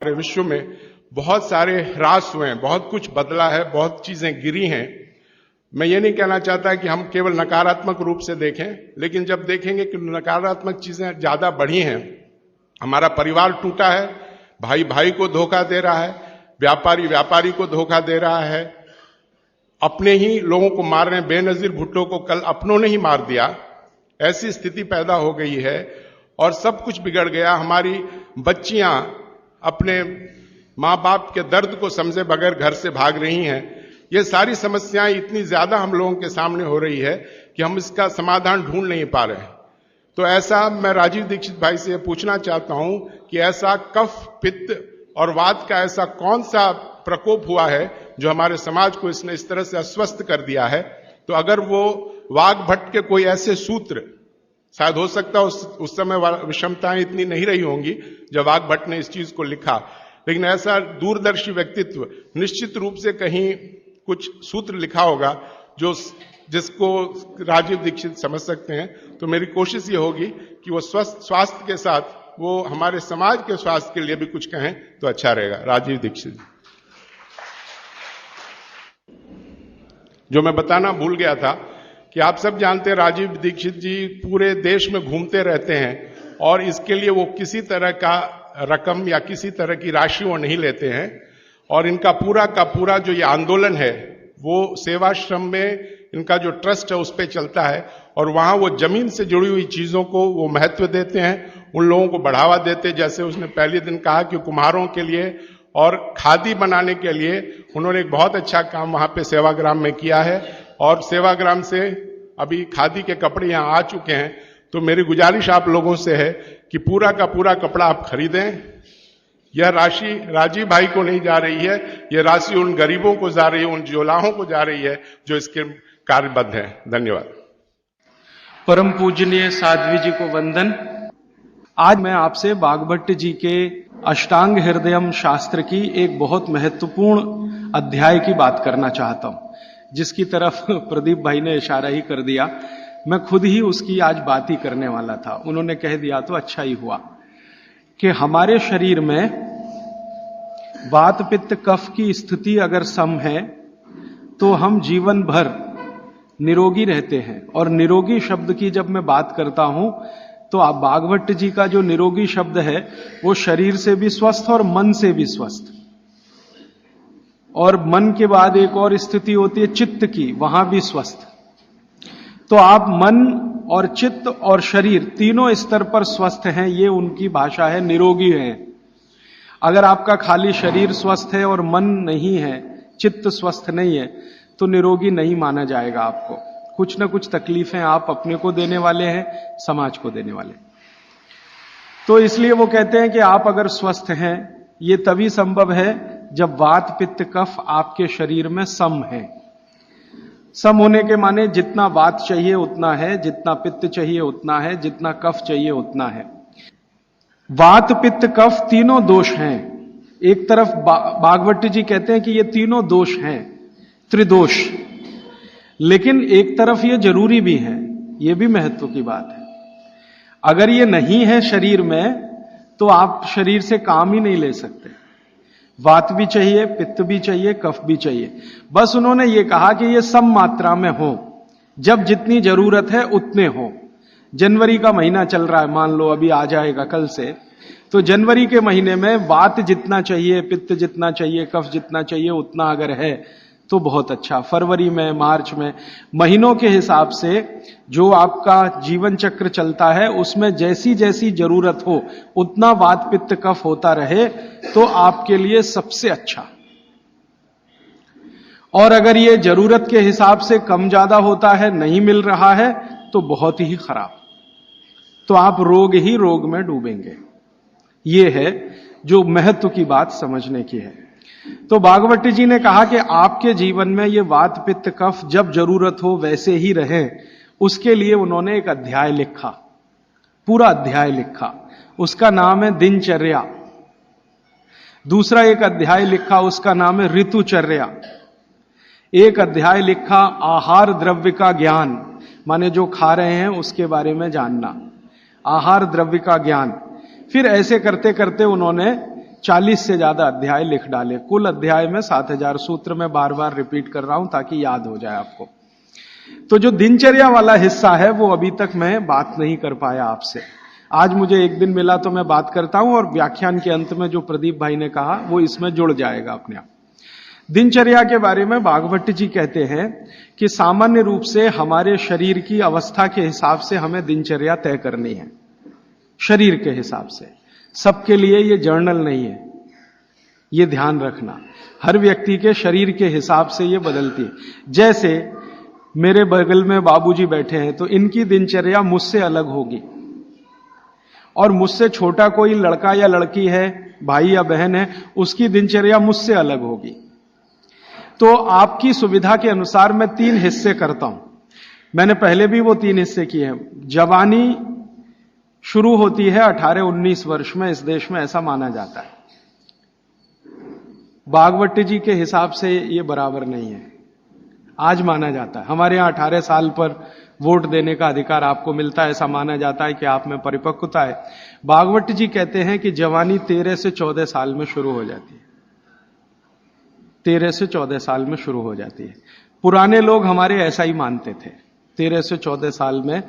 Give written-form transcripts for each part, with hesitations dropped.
पूरे विश्व में बहुत सारे ह्रास हुए हैं, बहुत कुछ बदला है, बहुत चीजें गिरी हैं। मैं ये नहीं कहना चाहता कि हम केवल नकारात्मक रूप से देखें, लेकिन जब देखेंगे कि नकारात्मक चीजें ज्यादा बढ़ी हैं, हमारा परिवार टूटा है, भाई भाई को धोखा दे रहा है, व्यापारी व्यापारी को धोखा दे रहा है, अपने ही लोगों को मार रहे हैं। बेनजीर भुट्टो को कल अपनों ने ही मार दिया। ऐसी स्थिति पैदा हो गई है और सब कुछ बिगड़ गया। हमारी बच्चियां अपने माँ बाप के दर्द को समझे बगैर घर से भाग रही हैं। ये सारी समस्याएं इतनी ज्यादा हम लोगों के सामने हो रही है कि हम इसका समाधान ढूंढ नहीं पा रहे हैं। तो ऐसा मैं राजीव दीक्षित भाई से पूछना चाहता हूं कि ऐसा कफ, पित्त और वात का ऐसा कौन सा प्रकोप हुआ है जो हमारे समाज को इसने इस तरह से अस्वस्थ कर दिया है। तो अगर वो वाग्भट के कोई ऐसे सूत्र, शायद हो सकता उस समय विषमताएं इतनी नहीं रही होंगी जब वाग्भट ने इस चीज को लिखा, लेकिन ऐसा दूरदर्शी व्यक्तित्व निश्चित रूप से कहीं कुछ सूत्र लिखा होगा जिसको राजीव दीक्षित समझ सकते हैं। तो मेरी कोशिश ये होगी कि वो स्वास्थ्य के साथ वो हमारे समाज के स्वास्थ्य के लिए भी कुछ कहें तो अच्छा रहेगा। राजीव दीक्षित। जो मैं बताना भूल गया था कि आप सब जानते हैं राजीव दीक्षित जी पूरे देश में घूमते रहते हैं और इसके लिए वो किसी तरह का रकम या किसी तरह की राशि वो नहीं लेते हैं। और इनका पूरा का पूरा जो ये आंदोलन है वो सेवाश्रम में इनका जो ट्रस्ट है उस पर चलता है और वहां वो जमीन से जुड़ी हुई चीजों को वो महत्व देते हैं, उन लोगों को बढ़ावा देते हैं। जैसे उसने पहले दिन कहा कि कुम्हारों के लिए और खादी बनाने के लिए उन्होंने एक बहुत अच्छा काम वहां पे सेवाग्राम में किया है और सेवाग्राम से अभी खादी के कपड़े यहां आ चुके हैं। तो मेरी गुजारिश आप लोगों से है कि पूरा का पूरा कपड़ा आप खरीदें। यह राशि राजीव भाई को नहीं जा रही है, यह राशि उन गरीबों को जा रही है, उन जोलाहों को जा रही है जो इसके कार्यबद्ध हैं। धन्यवाद। परम पूजनीय साध्वी जी को वंदन। आज मैं आपसे वाग्भट जी के अष्टांग हृदयम शास्त्र की एक बहुत महत्वपूर्ण अध्याय की बात करना चाहता हूं, जिसकी तरफ प्रदीप भाई ने इशारा ही कर दिया। मैं खुद ही उसकी आज बात ही करने वाला था, उन्होंने कह दिया तो अच्छा ही हुआ कि हमारे शरीर में वात पित्त कफ की स्थिति अगर सम है तो हम जीवन भर निरोगी रहते हैं। और निरोगी शब्द की जब मैं बात करता हूं तो आप वाग्भट जी का जो निरोगी शब्द है वो शरीर से भी स्वस्थ और मन से भी स्वस्थ। और मन के बाद एक और स्थिति होती है चित्त की, वहां भी स्वस्थ। तो आप मन और चित्त और शरीर तीनों स्तर पर स्वस्थ हैं, ये उनकी भाषा है, निरोगी हैं। अगर आपका खाली शरीर स्वस्थ है और मन नहीं है, चित्त स्वस्थ नहीं है, तो निरोगी नहीं माना जाएगा आपको। कुछ ना कुछ तकलीफें आप अपने को देने वाले हैं, समाज को देने वाले। तो इसलिए वो कहते हैं कि आप अगर स्वस्थ हैं, ये तभी संभव है जब वात पित्त कफ आपके शरीर में सम है। सम होने के माने जितना वात चाहिए उतना है, जितना पित्त चाहिए उतना है, जितना कफ चाहिए उतना है। वात पित्त कफ तीनों दोष हैं। एक तरफ वाग्भट जी कहते हैं कि ये तीनों दोष हैं, त्रिदोष। लेकिन एक तरफ ये जरूरी भी है, ये भी महत्व की बात है। अगर ये नहीं है शरीर में तो आप शरीर से काम ही नहीं ले सकते। वात भी चाहिए, पित्त भी चाहिए, कफ भी चाहिए। बस उन्होंने ये कहा कि ये सम मात्रा में हो, जब जितनी जरूरत है उतने हो। जनवरी का महीना चल रहा है, मान लो अभी आ जाएगा कल से, तो जनवरी के महीने में वात जितना चाहिए, पित्त जितना चाहिए, कफ जितना चाहिए उतना अगर है तो बहुत अच्छा। फरवरी में, मार्च में, महीनों के हिसाब से जो आपका जीवन चक्र चलता है उसमें जैसी जैसी जरूरत हो उतना वात पित्त कफ होता रहे तो आपके लिए सबसे अच्छा। और अगर ये जरूरत के हिसाब से कम ज्यादा होता है, नहीं मिल रहा है, तो बहुत ही खराब। तो आप रोग ही रोग में डूबेंगे। ये है जो महत्व की बात समझने की है। तो वाग्भट जी ने कहा कि आपके जीवन में ये वात पित्त कफ जब जरूरत हो वैसे ही रहे, उसके लिए उन्होंने एक अध्याय लिखा, पूरा अध्याय लिखा। उसका नाम है दिनचर्या। दूसरा एक अध्याय लिखा, उसका नाम है ऋतुचर्या। एक अध्याय लिखा आहार द्रव्य का ज्ञान, माने जो खा रहे हैं उसके बारे में जानना, आहार द्रव्य का ज्ञान। फिर ऐसे करते करते उन्होंने 40 से ज्यादा अध्याय लिख डाले। कुल अध्याय में 7000 सूत्र में बार बार रिपीट कर रहा हूं ताकि याद हो जाए आपको। तो जो दिनचर्या वाला हिस्सा है वो अभी तक मैं बात नहीं कर पाया आपसे। आज मुझे एक दिन मिला तो मैं बात करता हूं, और व्याख्यान के अंत में जो प्रदीप भाई ने कहा वो इसमें जुड़ जाएगा अपने आप। दिनचर्या के बारे में भागवत जी कहते हैं कि सामान्य रूप से हमारे शरीर की अवस्था के हिसाब से हमें दिनचर्या तय करनी है, शरीर के हिसाब से। सबके लिए ये जर्नल नहीं है, ये ध्यान रखना। हर व्यक्ति के शरीर के हिसाब से ये बदलती है। जैसे मेरे बगल में बाबूजी बैठे हैं तो इनकी दिनचर्या मुझसे अलग होगी, और मुझसे छोटा कोई लड़का या लड़की है, भाई या बहन है, उसकी दिनचर्या मुझसे अलग होगी। तो आपकी सुविधा के अनुसार मैं 3 हिस्से करता हूं। मैंने पहले भी वो 3 हिस्से किए हैं। जवानी शुरू होती है 18-19 वर्ष में, इस देश में ऐसा माना जाता है। भागवत जी के हिसाब से ये बराबर नहीं है, आज माना जाता है। हमारे यहां 18 साल पर वोट देने का अधिकार आपको मिलता है, ऐसा माना जाता है कि आप में परिपक्वता है। भागवत जी कहते हैं कि जवानी 13 से 14 साल में शुरू हो जाती है। 13 से 14 साल में शुरू हो जाती है। पुराने लोग हमारे ऐसा ही मानते थे, 13 से 14 साल में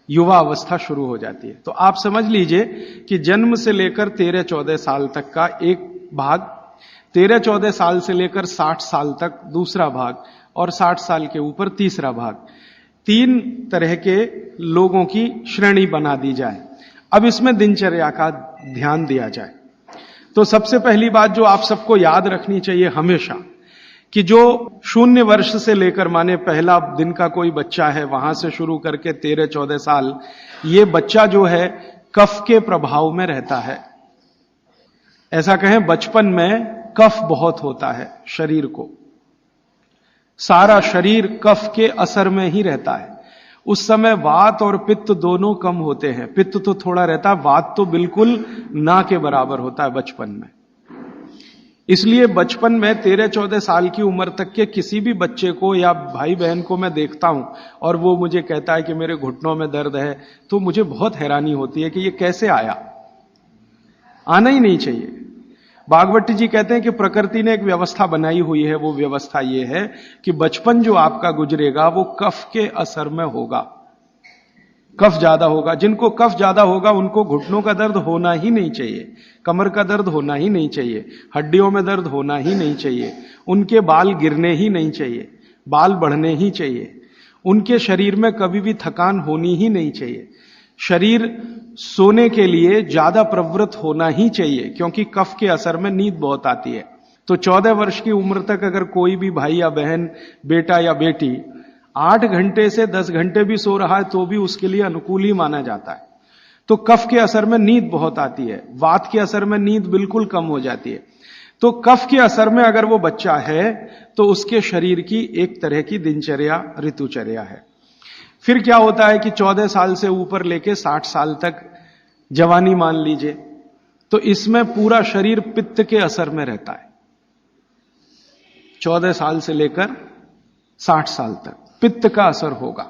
युवा अवस्था शुरू हो जाती है। तो आप समझ लीजिए कि जन्म से लेकर 13-14 साल तक का एक भाग, 13-14 साल से लेकर 60 साल तक दूसरा भाग, और 60 साल के ऊपर तीसरा भाग। 3 तरह के लोगों की श्रेणी बना दी जाए। अब इसमें दिनचर्या का ध्यान दिया जाए तो सबसे पहली बात जो आप सबको याद रखनी चाहिए हमेशा, कि जो 0 वर्ष से लेकर, माने पहला दिन का कोई बच्चा है, वहां से शुरू करके 13-14 साल, ये बच्चा जो है कफ के प्रभाव में रहता है। ऐसा कहें, बचपन में कफ बहुत होता है शरीर को, सारा शरीर कफ के असर में ही रहता है। उस समय वात और पित्त दोनों कम होते हैं। पित्त तो थोड़ा रहता है, वात तो बिल्कुल ना के बराबर होता है बचपन में। इसलिए बचपन में 13-14 साल की उम्र तक के किसी भी बच्चे को या भाई बहन को मैं देखता हूं और वो मुझे कहता है कि मेरे घुटनों में दर्द है, तो मुझे बहुत हैरानी होती है कि ये कैसे आया। आना ही नहीं चाहिए। भागवत जी कहते हैं कि प्रकृति ने एक व्यवस्था बनाई हुई है। वो व्यवस्था ये है कि बचपन जो आपका गुजरेगा वो कफ के असर में होगा, कफ ज्यादा होगा। जिनको कफ ज्यादा होगा उनको घुटनों का दर्द होना ही नहीं चाहिए, कमर का दर्द होना ही नहीं चाहिए, हड्डियों में दर्द होना ही नहीं चाहिए, उनके बाल गिरने ही नहीं चाहिए, बाल बढ़ने ही चाहिए, उनके शरीर में कभी भी थकान होनी ही नहीं चाहिए। शरीर सोने के लिए ज्यादा प्रवृत्त होना ही चाहिए, क्योंकि कफ के असर में नींद बहुत आती है। तो 14 वर्ष की उम्र तक अगर कोई भी भाई या बहन, बेटा या बेटी 8 घंटे से 10 घंटे भी सो रहा है तो भी उसके लिए अनुकूल ही माना जाता है। तो कफ के असर में नींद बहुत आती है, वात के असर में नींद बिल्कुल कम हो जाती है। तो कफ के असर में अगर वो बच्चा है तो उसके शरीर की एक तरह की दिनचर्या, ऋतुचर्या है। फिर क्या होता है कि 14 साल से ऊपर लेके 60 साल तक जवानी मान लीजिए, तो इसमें पूरा शरीर पित्त के असर में रहता है। 14 साल से लेकर 60 साल तक पित्त का असर होगा।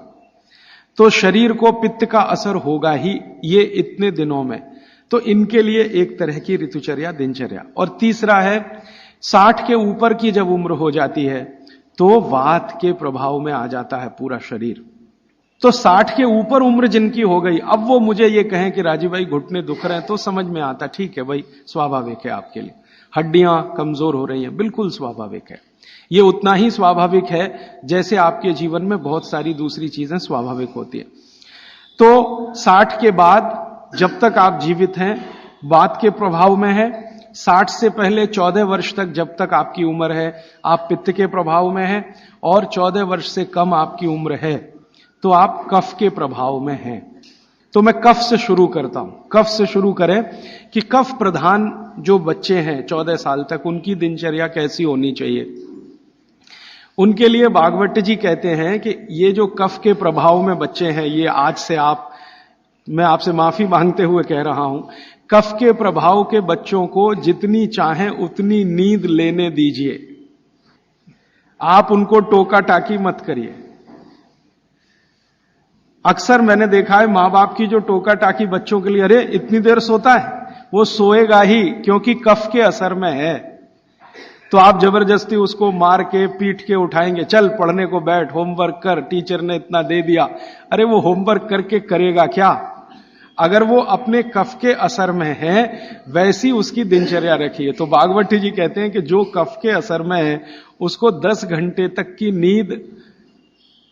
तो शरीर को पित्त का असर होगा ही ये इतने दिनों में। तो इनके लिए एक तरह की ऋतुचर्या, दिनचर्या। और तीसरा है 60 के ऊपर की जब उम्र हो जाती है तो वात के प्रभाव में आ जाता है पूरा शरीर। तो 60 के ऊपर उम्र जिनकी हो गई, अब वो मुझे ये कहें कि राजीव भाई घुटने दुख रहे हैं, तो समझ में आता, ठीक है भाई, स्वाभाविक है आपके लिए, हड्डियां कमजोर हो रही हैं, बिल्कुल स्वाभाविक है। ये उतना ही स्वाभाविक है जैसे आपके जीवन में बहुत सारी दूसरी चीजें स्वाभाविक होती है। तो 60 के बाद जब तक आप जीवित हैं वात के प्रभाव में है, 60 से पहले 14 वर्ष तक जब तक आपकी उम्र है आप पित्त के प्रभाव में है, और 14 वर्ष से कम आपकी उम्र है तो आप कफ के प्रभाव में हैं। तो मैं कफ से शुरू करता हूं। कफ से शुरू करें कि कफ प्रधान जो बच्चे हैं 14 साल तक, उनकी दिनचर्या कैसी होनी चाहिए। उनके लिए भागवत जी कहते हैं कि ये जो कफ के प्रभाव में बच्चे हैं, ये आज से मैं आपसे माफी मांगते हुए कह रहा हूं, कफ के प्रभाव के बच्चों को जितनी चाहें उतनी नींद लेने दीजिए। आप उनको टोका टाकी मत करिए। अक्सर मैंने देखा है मां बाप की जो टोका टाकी बच्चों के लिए, अरे इतनी देर सोता है, वो सोएगा ही, क्योंकि कफ के असर में है। तो आप जबरदस्ती उसको मार के पीट के उठाएंगे, चल पढ़ने को बैठ, होमवर्क कर, टीचर ने इतना दे दिया। अरे वो होमवर्क करके करेगा क्या? अगर वो अपने कफ के असर में है, वैसी उसकी दिनचर्या रखिए। तो भागवत जी कहते हैं कि जो कफ के असर में है उसको 10 घंटे तक की नींद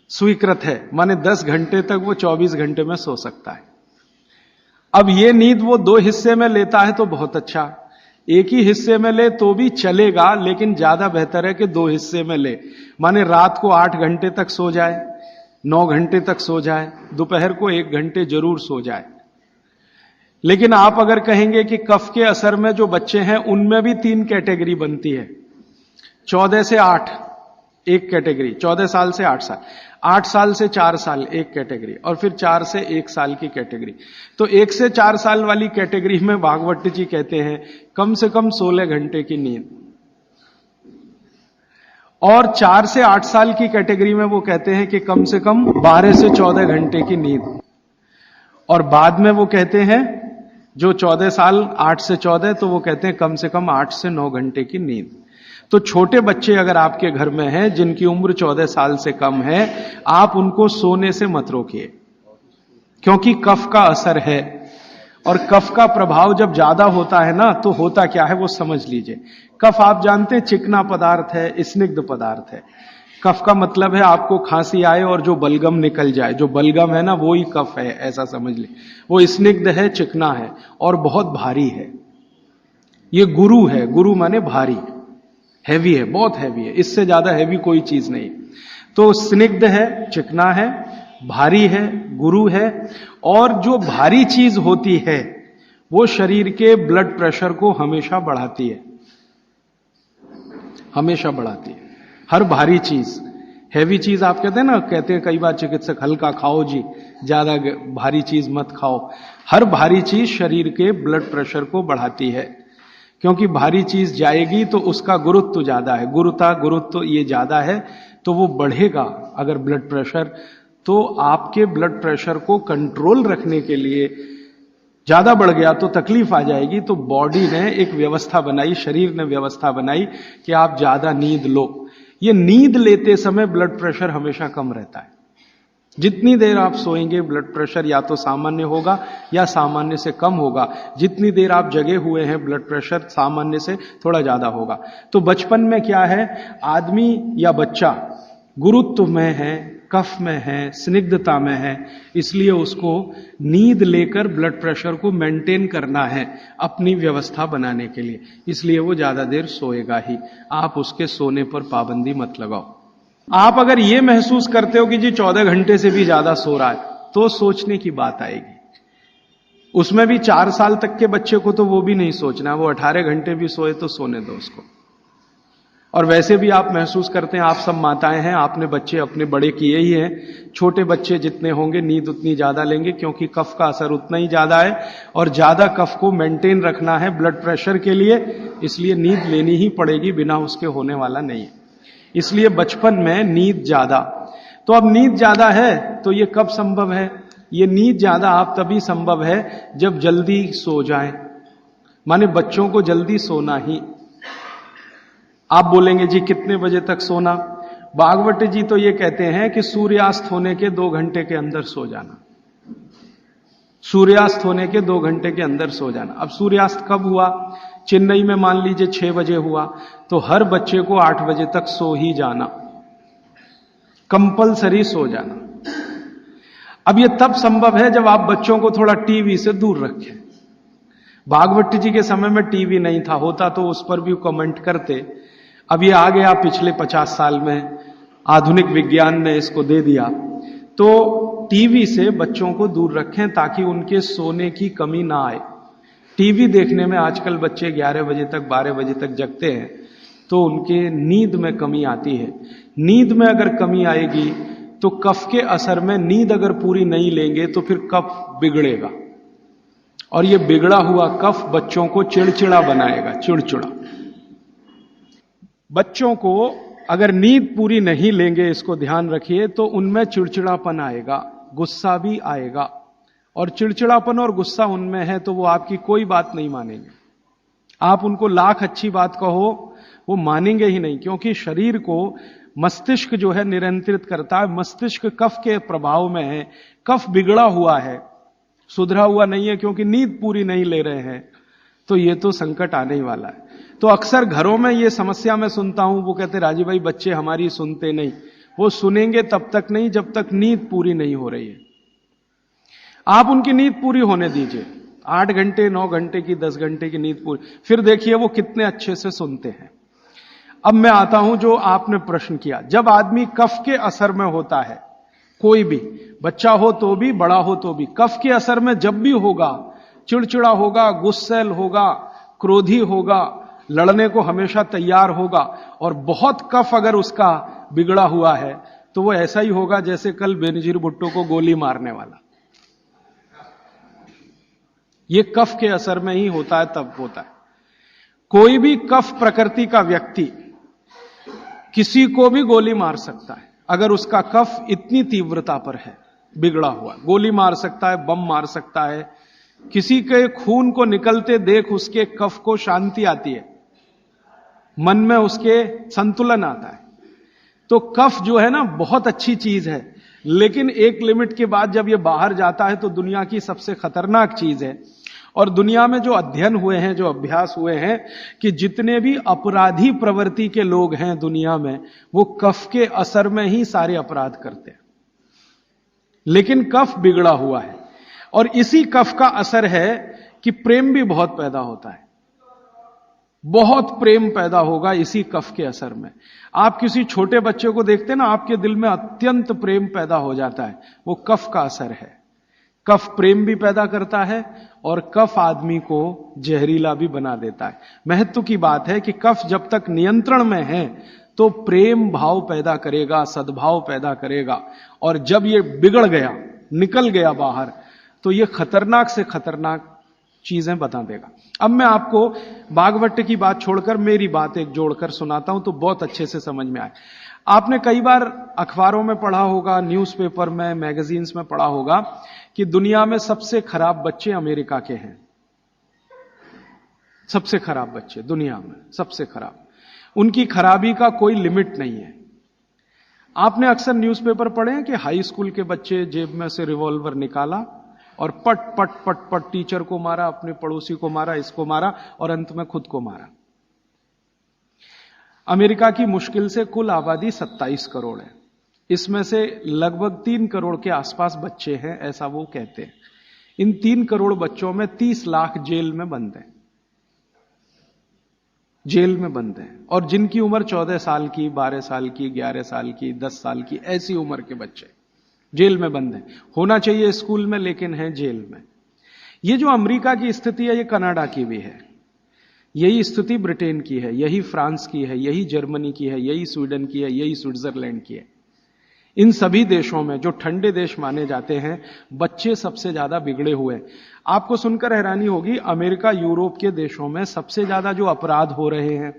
स्वीकृत है, माने 10 घंटे तक वो 24 घंटे में सो सकता है। अब ये नींद वो 2 हिस्से में लेता है तो बहुत अच्छा, एक ही हिस्से में ले तो भी चलेगा, लेकिन ज्यादा बेहतर है कि 2 हिस्से में ले। माने रात को 8 घंटे तक सो जाए, 9 घंटे तक सो जाए, दोपहर को 1 घंटे जरूर सो जाए। लेकिन आप अगर कहेंगे कि कफ के असर में जो बच्चे हैं उनमें भी 3 कैटेगरी बनती है, 14 से 8 एक कैटेगरी, 14 साल से 8 साल, 8 साल से 4 साल एक कैटेगरी, और फिर 4 से 1 साल की कैटेगरी। तो 1 से 4 साल वाली कैटेगरी में भागवत जी कहते हैं कम से कम 16 घंटे की नींद, और 4 से 8 साल की कैटेगरी में वो कहते हैं कि कम से कम 12 से 14 घंटे की नींद, और बाद में वो कहते हैं जो 14 साल 8 से 14, तो वो कहते हैं कम से कम 8 से 9 घंटे की नींद। तो छोटे बच्चे अगर आपके घर में हैं जिनकी उम्र 14 साल से कम है, आप उनको सोने से मत रोकिए, क्योंकि कफ का असर है, और कफ का प्रभाव जब ज्यादा होता है ना, तो होता क्या है वो समझ लीजिए। कफ आप जानते हैं चिकना पदार्थ है, स्निग्ध पदार्थ है। कफ का मतलब है आपको खांसी आए और जो बलगम निकल जाए, जो बलगम है ना वो ही कफ है, ऐसा समझ ले। वो स्निग्ध है, चिकना है और बहुत भारी है। ये गुरु है, गुरु माने भारी, हैवी है, बहुत हैवी है, इससे ज्यादा हैवी कोई चीज नहीं। तो स्निग्ध है, चिकना है, भारी है, गुरु है, और जो भारी चीज होती है वो शरीर के ब्लड प्रेशर को हमेशा बढ़ाती है, हमेशा बढ़ाती है। हर भारी चीज, हैवी चीज आप कहते हैं ना, कहते हैं कई बार चिकित्सक हल्का खाओ जी, ज्यादा भारी चीज मत खाओ। हर भारी चीज शरीर के ब्लड प्रेशर को बढ़ाती है, क्योंकि भारी चीज जाएगी तो उसका गुरुत्व ज्यादा है, गुरुत्व ये ज्यादा है, तो वो बढ़ेगा। अगर ब्लड प्रेशर, तो आपके ब्लड प्रेशर को कंट्रोल रखने के लिए ज्यादा बढ़ गया तो तकलीफ आ जाएगी। तो बॉडी ने एक व्यवस्था बनाई, शरीर ने व्यवस्था बनाई कि आप ज्यादा नींद लो। ये नींद लेते समय ब्लड प्रेशर हमेशा कम रहता है। जितनी देर आप सोएंगे ब्लड प्रेशर या तो सामान्य होगा या सामान्य से कम होगा। जितनी देर आप जगे हुए हैं ब्लड प्रेशर सामान्य से थोड़ा ज्यादा होगा। तो बचपन में क्या है, आदमी या बच्चा गुरुत्व में है, कफ में है, स्निग्धता में है, इसलिए उसको नींद लेकर ब्लड प्रेशर को मेंटेन करना है अपनी व्यवस्था बनाने के लिए, इसलिए वो ज्यादा देर सोएगा ही। आप उसके सोने पर पाबंदी मत लगाओ। आप अगर ये महसूस करते हो कि जी 14 घंटे से भी ज्यादा सो रहा है, तो सोचने की बात आएगी। उसमें भी 4 साल तक के बच्चे को तो वो भी नहीं सोचना, वो 18 घंटे भी सोए तो सोने दो उसको। और वैसे भी आप महसूस करते हैं, आप सब माताएं हैं, आपने बच्चे अपने बड़े किए ही हैं, छोटे बच्चे जितने होंगे नींद उतनी ज्यादा लेंगे, क्योंकि कफ का असर उतना ही ज्यादा है, और ज्यादा कफ को मेंटेन रखना है ब्लड प्रेशर के लिए, इसलिए नींद लेनी ही पड़ेगी, बिना उसके होने वाला नहीं है। इसलिए बचपन में नींद ज्यादा। तो अब नींद ज्यादा है तो ये कब संभव है? ये नींद ज्यादा आप तभी संभव है जब जल्दी सो जाएं, माने बच्चों को जल्दी सोना ही। आप बोलेंगे जी कितने बजे तक सोना? भागवत जी तो ये कहते हैं कि सूर्यास्त होने के 2 घंटे के अंदर सो जाना, सूर्यास्त होने के 2 घंटे के अंदर सो जाना। अब सूर्यास्त कब हुआ? चेन्नई में मान लीजिए 6 बजे हुआ, तो हर बच्चे को 8 बजे तक सो ही जाना, कंपलसरी सो जाना। अब ये तब संभव है जब आप बच्चों को थोड़ा टीवी से दूर रखें। भागवत जी के समय में टीवी नहीं था, होता तो उस पर भी कमेंट करते। अब ये आ गया पिछले 50 साल में, आधुनिक विज्ञान ने इसको दे दिया। तो टीवी से बच्चों को दूर रखें ताकि उनके सोने की कमी ना आए। टीवी देखने में आजकल बच्चे 11 बजे तक 12 बजे तक जगते हैं, तो उनके नींद में कमी आती है। नींद में अगर कमी आएगी तो कफ के असर में नींद अगर पूरी नहीं लेंगे तो फिर कफ बिगड़ेगा, और ये बिगड़ा हुआ कफ बच्चों को चिड़चिड़ा बनाएगा, चिड़चिड़ा। बच्चों को अगर नींद पूरी नहीं लेंगे, इसको ध्यान रखिए, तो उनमें चिड़चिड़ापन आएगा, गुस्सा भी आएगा, और चिड़चिड़ापन और गुस्सा उनमें है तो वो आपकी कोई बात नहीं मानेंगे। आप उनको लाख अच्छी बात कहो वो मानेंगे ही नहीं, क्योंकि शरीर को मस्तिष्क जो है नियंत्रित करता है। मस्तिष्क कफ के प्रभाव में है, कफ बिगड़ा हुआ है, सुधरा हुआ नहीं है, क्योंकि नींद पूरी नहीं ले रहे हैं, तो ये तो संकट आने ही वाला है। तो अक्सर घरों में ये समस्या मैं सुनता हूं, वो कहते राजीव भाई बच्चे हमारी सुनते नहीं। वो सुनेंगे तब तक नहीं जब तक नींद पूरी नहीं हो रही है। आप उनकी नींद पूरी होने दीजिए, 8 घंटे 9 घंटे की 10 घंटे की नींद पूरी, फिर देखिए वो कितने अच्छे से सुनते हैं। अब मैं आता हूं जो आपने प्रश्न किया, जब आदमी कफ के असर में होता है, कोई भी बच्चा हो तो भी बड़ा हो तो भी, कफ के असर में जब भी होगा, चिड़चिड़ा होगा, गुस्सैल होगा, क्रोधी होगा, लड़ने को हमेशा तैयार होगा, और बहुत कफ अगर उसका बिगड़ा हुआ है तो वो ऐसा ही होगा जैसे कल बेनजीर भुट्टो को गोली मारने वाला। ये कफ के असर में ही होता है, तब होता है। कोई भी कफ प्रकृति का व्यक्ति किसी को भी गोली मार सकता है अगर उसका कफ इतनी तीव्रता पर है, बिगड़ा हुआ। गोली मार सकता है, बम मार सकता है, किसी के खून को निकलते देख उसके कफ को शांति आती है, मन में उसके संतुलन आता है। तो कफ जो है ना बहुत अच्छी चीज है, लेकिन एक लिमिट के बाद जब ये बाहर जाता है तो दुनिया की सबसे खतरनाक चीज है। और दुनिया में जो अध्ययन हुए हैं, जो अभ्यास हुए हैं, कि जितने भी अपराधी प्रवृत्ति के लोग हैं दुनिया में, वो कफ के असर में ही सारे अपराध करते हैं। लेकिन कफ बिगड़ा हुआ है, और इसी कफ का असर है कि प्रेम भी बहुत पैदा होता है। बहुत प्रेम पैदा होगा इसी कफ के असर में। आप किसी छोटे बच्चे को देखते हैं ना, आपके दिल में अत्यंत प्रेम पैदा हो जाता है, वो कफ का असर है। कफ प्रेम भी पैदा करता है और कफ आदमी को जहरीला भी बना देता है। महत्व की बात है कि कफ जब तक नियंत्रण में है तो प्रेम भाव पैदा करेगा, सद्भाव पैदा करेगा, और जब ये बिगड़ गया, निकल गया बाहर, तो ये खतरनाक से खतरनाक चीजें बता देगा। अब मैं आपको बागवट की बात छोड़कर मेरी बात एक जोड़कर सुनाता हूं तो बहुत अच्छे से समझ में आए। आपने कई बार अखबारों में पढ़ा होगा, न्यूज़पेपर में, मैगजीन्स में पढ़ा होगा कि दुनिया में सबसे खराब बच्चे अमेरिका के हैं। सबसे खराब बच्चे दुनिया में, सबसे खराब। उनकी खराबी का कोई लिमिट नहीं है। आपने अक्सर न्यूज़पेपर पढ़े हैं कि हाई स्कूल के बच्चे जेब में से रिवॉल्वर निकाला और पट पट पट पट टीचर को मारा, अपने पड़ोसी को मारा, इसको मारा, और अंत में खुद को मारा। अमेरिका की मुश्किल से कुल आबादी 27 करोड़ है, इसमें से लगभग 3 करोड़ के आसपास बच्चे हैं, ऐसा वो कहते हैं। इन 3 करोड़ बच्चों में 30 लाख जेल में बंद हैं, जेल में बंद हैं, और जिनकी उम्र 14 साल की, 12 साल की, 11 साल की, 10 साल की, ऐसी उम्र के बच्चे जेल में बंद हैं। होना चाहिए स्कूल में, लेकिन हैं जेल में। ये जो अमेरिका की स्थिति है, ये कनाडा की भी है, यही स्थिति ब्रिटेन की है, यही फ्रांस की है, यही जर्मनी की है, यही स्वीडन की है, यही स्विट्जरलैंड की है। इन सभी देशों में, जो ठंडे देश माने जाते हैं, बच्चे सबसे ज्यादा बिगड़े हुए हैं। आपको सुनकर हैरानी होगी, अमेरिका, यूरोप के देशों में सबसे ज्यादा जो अपराध हो रहे हैं,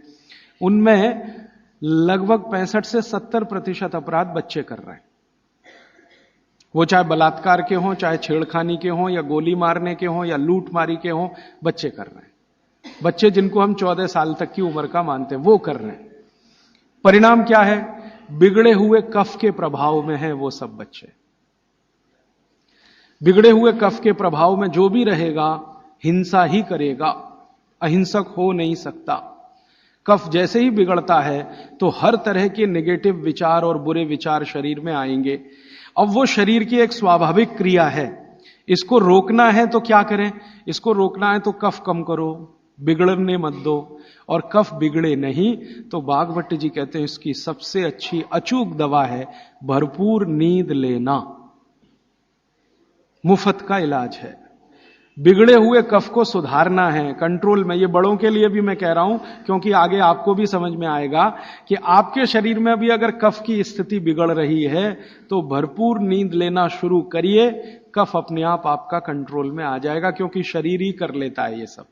उनमें लगभग 65 से 70% अपराध बच्चे कर रहे हैं। वो चाहे बलात्कार के हों, चाहे छेड़खानी के हों, या गोली मारने के हों, या लूट मारी के हों, बच्चे कर रहे हैं। बच्चे जिनको हम 14 साल तक की उम्र का मानते हैं, वो कर रहे हैं। परिणाम क्या है? बिगड़े हुए कफ के प्रभाव में है वो सब बच्चे। बिगड़े हुए कफ के प्रभाव में जो भी रहेगा हिंसा ही करेगा, अहिंसक हो नहीं सकता। कफ जैसे ही बिगड़ता है तो हर तरह के नेगेटिव विचार और बुरे विचार शरीर में आएंगे। अब वो शरीर की एक स्वाभाविक क्रिया है, इसको रोकना है तो क्या करें? इसको रोकना है तो कफ कम करो, बिगड़ने मत दो। और कफ बिगड़े नहीं तो बागभट्ट जी कहते हैं इसकी सबसे अच्छी अचूक दवा है भरपूर नींद लेना। मुफ्त का इलाज है। बिगड़े हुए कफ को सुधारना है, कंट्रोल में। ये बड़ों के लिए भी मैं कह रहा हूं, क्योंकि आगे आपको भी समझ में आएगा कि आपके शरीर में भी अगर कफ की स्थिति बिगड़ रही है तो भरपूर नींद लेना शुरू करिए, कफ अपने आप आपका कंट्रोल में आ जाएगा, क्योंकि शरीर ही कर लेता है ये सब।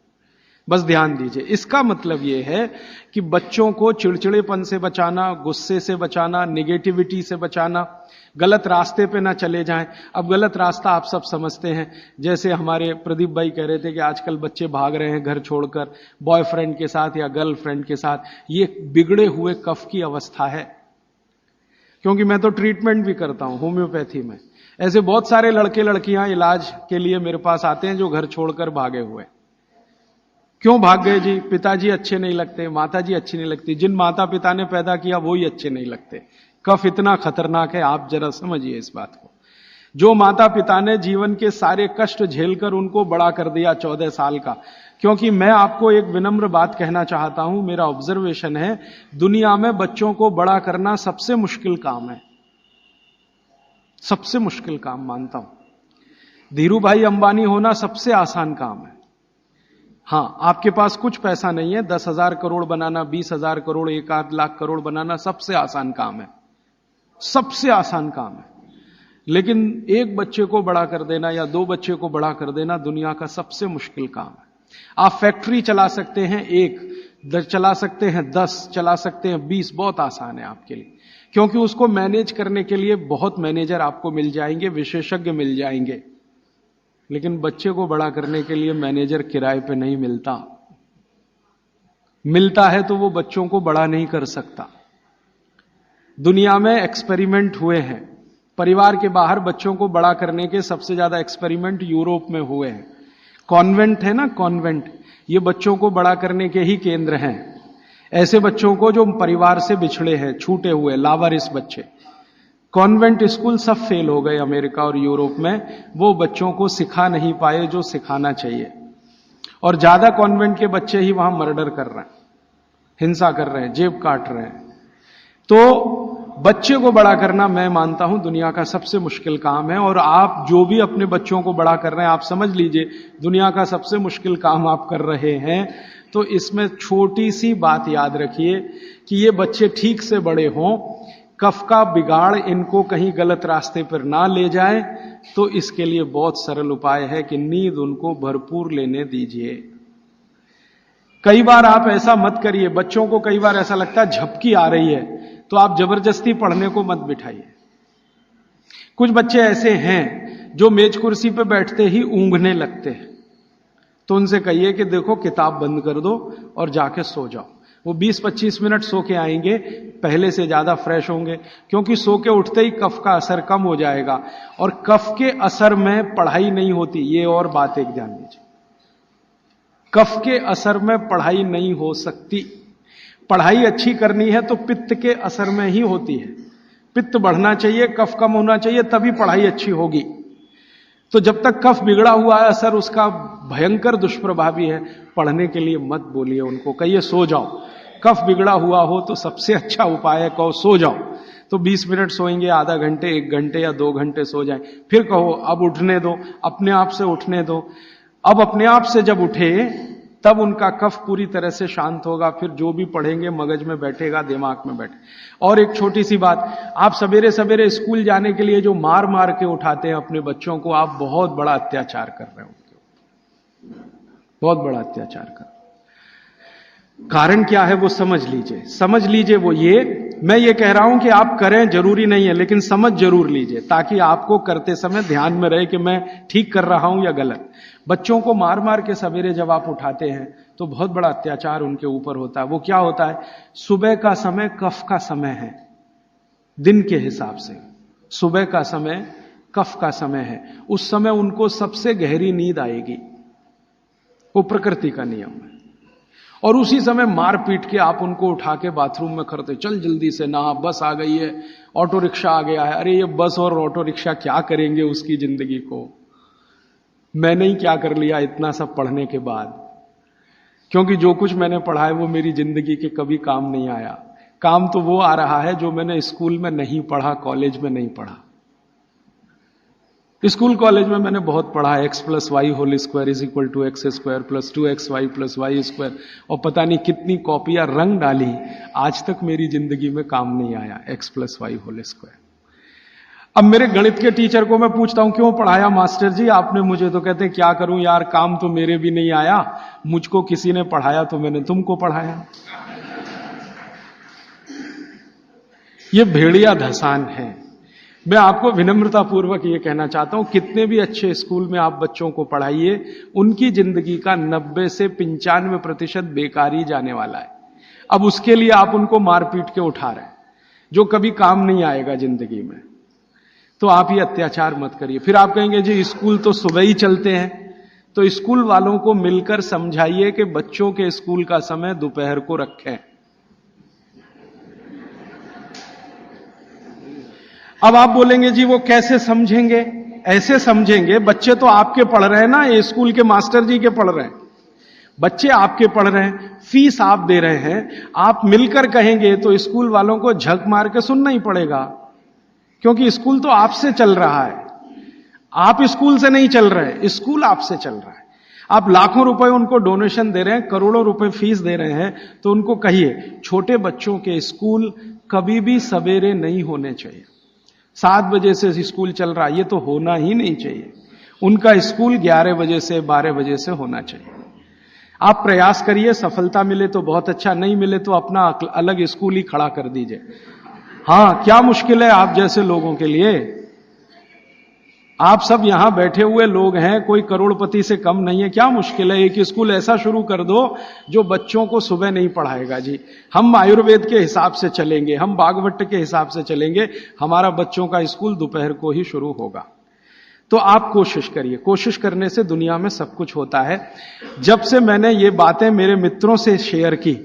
बस ध्यान दीजिए। इसका मतलब यह है कि बच्चों को चिड़चिड़ेपन से बचाना, गुस्से से बचाना, निगेटिविटी से बचाना, गलत रास्ते पे ना चले जाएं। अब गलत रास्ता आप सब समझते हैं, जैसे हमारे प्रदीप भाई कह रहे थे कि आजकल बच्चे भाग रहे हैं घर छोड़कर बॉयफ्रेंड के साथ या गर्लफ्रेंड के साथ। ये बिगड़े हुए कफ की अवस्था है, क्योंकि मैं तो ट्रीटमेंट भी करता हूं होम्योपैथी में। ऐसे बहुत सारे लड़के लड़कियां इलाज के लिए मेरे पास आते हैं जो घर छोड़कर भागे हुए। क्यों भाग गए जी? पिताजी अच्छे नहीं लगते, माताजी अच्छी नहीं लगती। जिन माता पिता ने पैदा किया वो ही अच्छे नहीं लगते। कफ इतना खतरनाक है, आप जरा समझिए इस बात को। जो माता पिता ने जीवन के सारे कष्ट झेलकर उनको बड़ा कर दिया 14 साल का। क्योंकि मैं आपको एक विनम्र बात कहना चाहता हूं, मेरा ऑब्जर्वेशन है, दुनिया में बच्चों को बड़ा करना सबसे मुश्किल काम है, सबसे मुश्किल काम मानता हूं। धीरू भाई अंबानी होना सबसे आसान काम है। हां, आपके पास कुछ पैसा नहीं है, 10,000 करोड़ बनाना, 20,000 करोड़, 1 लाख करोड़ बनाना सबसे आसान काम है, सबसे आसान काम है। लेकिन एक बच्चे को बड़ा कर देना या 2 बच्चे को बड़ा कर देना दुनिया का सबसे मुश्किल काम है। आप फैक्ट्री चला सकते हैं 1, चला सकते हैं 10, चला सकते हैं 20, बहुत आसान है आपके लिए, क्योंकि उसको मैनेज करने के लिए बहुत मैनेजर आपको मिल जाएंगे, विशेषज्ञ मिल जाएंगे। लेकिन बच्चे को बड़ा करने के लिए मैनेजर किराए पे नहीं मिलता, मिलता है तो वो बच्चों को बड़ा नहीं कर सकता। दुनिया में एक्सपेरिमेंट हुए हैं, परिवार के बाहर बच्चों को बड़ा करने के सबसे ज्यादा एक्सपेरिमेंट यूरोप में हुए हैं। कॉन्वेंट है ना, कॉन्वेंट, ये बच्चों को बड़ा करने के ही केंद्र हैं। ऐसे बच्चों को जो परिवार से बिछड़े हैं, छूटे हुए, लावारिस बच्चे, कॉन्वेंट स्कूल सब फेल हो गए अमेरिका और यूरोप में। वो बच्चों को सिखा नहीं पाए जो सिखाना चाहिए, और ज्यादा कॉन्वेंट के बच्चे ही वहां मर्डर कर रहे हैं, हिंसा कर रहे हैं, जेब काट रहे हैं। तो बच्चे को बड़ा करना मैं मानता हूं दुनिया का सबसे मुश्किल काम है। और आप जो भी अपने बच्चों को बड़ा कर रहे हैं, आप समझ लीजिए दुनिया का सबसे मुश्किल काम आप कर रहे हैं। तो इसमें छोटी सी बात याद रखिए कि ये बच्चे ठीक से बड़े हों, कफ का बिगाड़ इनको कहीं गलत रास्ते पर ना ले जाए। तो इसके लिए बहुत सरल उपाय है कि नींद उनको भरपूर लेने दीजिए। कई बार आप ऐसा मत करिए, बच्चों को कई बार ऐसा लगता है झपकी आ रही है, तो आप जबरदस्ती पढ़ने को मत बिठाइए। कुछ बच्चे ऐसे हैं जो मेज कुर्सी पे बैठते ही ऊँघने लगते हैं, तो उनसे कहिए कि देखो किताब बंद कर दो और जाके सो जाओ। वो 20-25 मिनट सो के आएंगे, पहले से ज्यादा फ्रेश होंगे, क्योंकि सो के उठते ही कफ का असर कम हो जाएगा। और कफ के असर में पढ़ाई नहीं होती, ये और बात एक ध्यान दीजिए। कफ के असर में पढ़ाई नहीं हो सकती। पढ़ाई अच्छी करनी है तो पित्त के असर में ही होती है। पित्त बढ़ना चाहिए, कफ कम होना चाहिए, तभी पढ़ाई अच्छी होगी। तो जब तक कफ बिगड़ा हुआ है, असर उसका भयंकर दुष्प्रभावी है। पढ़ने के लिए मत बोलिए उनको, कहिए सो जाओ। कफ बिगड़ा हुआ हो तो सबसे अच्छा उपाय है कहो सो जाओ। तो 20 मिनट सोएंगे, आधा घंटे, 1 घंटे या 2 घंटे सो जाएं, फिर कहो अब उठने दो, अपने आप से उठने दो। अब अपने आप से जब उठे तब उनका कफ पूरी तरह से शांत होगा, फिर जो भी पढ़ेंगे मगज में बैठेगा, दिमाग में बैठे। और एक छोटी सी बात, आप सवेरे सवेरे स्कूल जाने के लिए जो मार मार के उठाते हैं अपने बच्चों को, आप बहुत बड़ा अत्याचार कर रहे हो उनके ऊपर, बहुत बड़ा अत्याचार कर रहे हो। कारण क्या है वो समझ लीजिए, समझ लीजिए। वो ये मैं ये कह रहा हूं कि आप करें जरूरी नहीं है, लेकिन समझ जरूर लीजिए, ताकि आपको करते समय ध्यान में रहे कि मैं ठीक कर रहा हूं या गलत। बच्चों को मार मार के सवेरे जब आप उठाते हैं तो बहुत बड़ा अत्याचार उनके ऊपर होता है। वो क्या होता है, सुबह का समय कफ का समय है, दिन के हिसाब से सुबह का समय कफ का समय है। उस समय उनको सबसे गहरी नींद आएगी, वो प्रकृति का नियम है। और उसी समय मार पीट के आप उनको उठा के बाथरूम में करते, चल जल्दी से नहा, बस आ गई है, ऑटो रिक्शा आ गया है। अरे ये बस और ऑटो रिक्शा क्या करेंगे उसकी जिंदगी को। मैंने ही क्या कर लिया इतना सब पढ़ने के बाद, क्योंकि जो कुछ मैंने पढ़ा है वो मेरी जिंदगी के कभी काम नहीं आया। काम तो वो आ रहा है जो मैंने स्कूल में नहीं पढ़ा, कॉलेज में नहीं पढ़ा। स्कूल कॉलेज में मैंने बहुत पढ़ा, x + y whole square is equal to x square plus 2xy plus y square, और पता नहीं कितनी कॉपियां रंग डाली, आज तक मेरी जिंदगी में काम नहीं आया x + y होल स्क्वायर। अब मेरे गणित के टीचर को मैं पूछता हूं क्यों पढ़ाया मास्टर जी आपने मुझे, तो कहते हैं क्या करूं यार, काम तो मेरे भी नहीं आया, मुझको किसी ने पढ़ाया तो मैंने तुमको पढ़ाया। ये भेड़िया धसान है। मैं आपको विनम्रता पूर्वक ये कहना चाहता हूं, कितने भी अच्छे स्कूल में आप बच्चों को पढ़ाइए, उनकी जिंदगी का 90 से 95% बेकार ही जाने वाला है। अब उसके लिए आप उनको मार पीट के उठा रहे हैं जो कभी काम नहीं आएगा जिंदगी में। तो आप ये अत्याचार मत करिए। फिर आप कहेंगे जी स्कूल तो सुबह ही चलते हैं, तो स्कूल वालों को मिलकर समझाइए कि बच्चों के स्कूल का समय दोपहर को रखें। अब आप बोलेंगे जी वो कैसे समझेंगे? ऐसे समझेंगे, बच्चे तो आपके पढ़ रहे हैं ना, ये स्कूल के मास्टर जी के पढ़ रहे हैं, बच्चे आपके पढ़ रहे हैं, फीस आप दे रहे हैं। आप मिलकर कहेंगे तो स्कूल वालों को झक मार के सुनना ही पड़ेगा, क्योंकि स्कूल तो आपसे चल रहा है, आप स्कूल से नहीं चल रहे, स्कूल आपसे चल रहा है। आप लाखों रुपए उनको डोनेशन दे रहे हैं, करोड़ों रुपए फीस दे रहे हैं, तो उनको कहिए छोटे बच्चों के स्कूल कभी भी सवेरे नहीं होने चाहिए। 7 बजे से स्कूल चल रहा है, ये तो होना ही नहीं चाहिए। उनका स्कूल 11 बजे से 12 बजे से होना चाहिए। आप प्रयास करिए, सफलता मिले तो बहुत अच्छा, नहीं मिले तो अपना अलग स्कूल ही खड़ा कर दीजिए। हां, क्या मुश्किल है आप जैसे लोगों के लिए? आप सब यहां बैठे हुए लोग हैं, कोई करोड़पति से कम नहीं है, क्या मुश्किल है? एक स्कूल ऐसा शुरू कर दो जो बच्चों को सुबह नहीं पढ़ाएगा। जी हम आयुर्वेद के हिसाब से चलेंगे, हम बागवट के हिसाब से चलेंगे, हमारा बच्चों का स्कूल दोपहर को ही शुरू होगा। तो आप कोशिश करिए, कोशिश करने से दुनिया में सब कुछ होता है। जब से मैंने ये बातें मेरे मित्रों से शेयर की,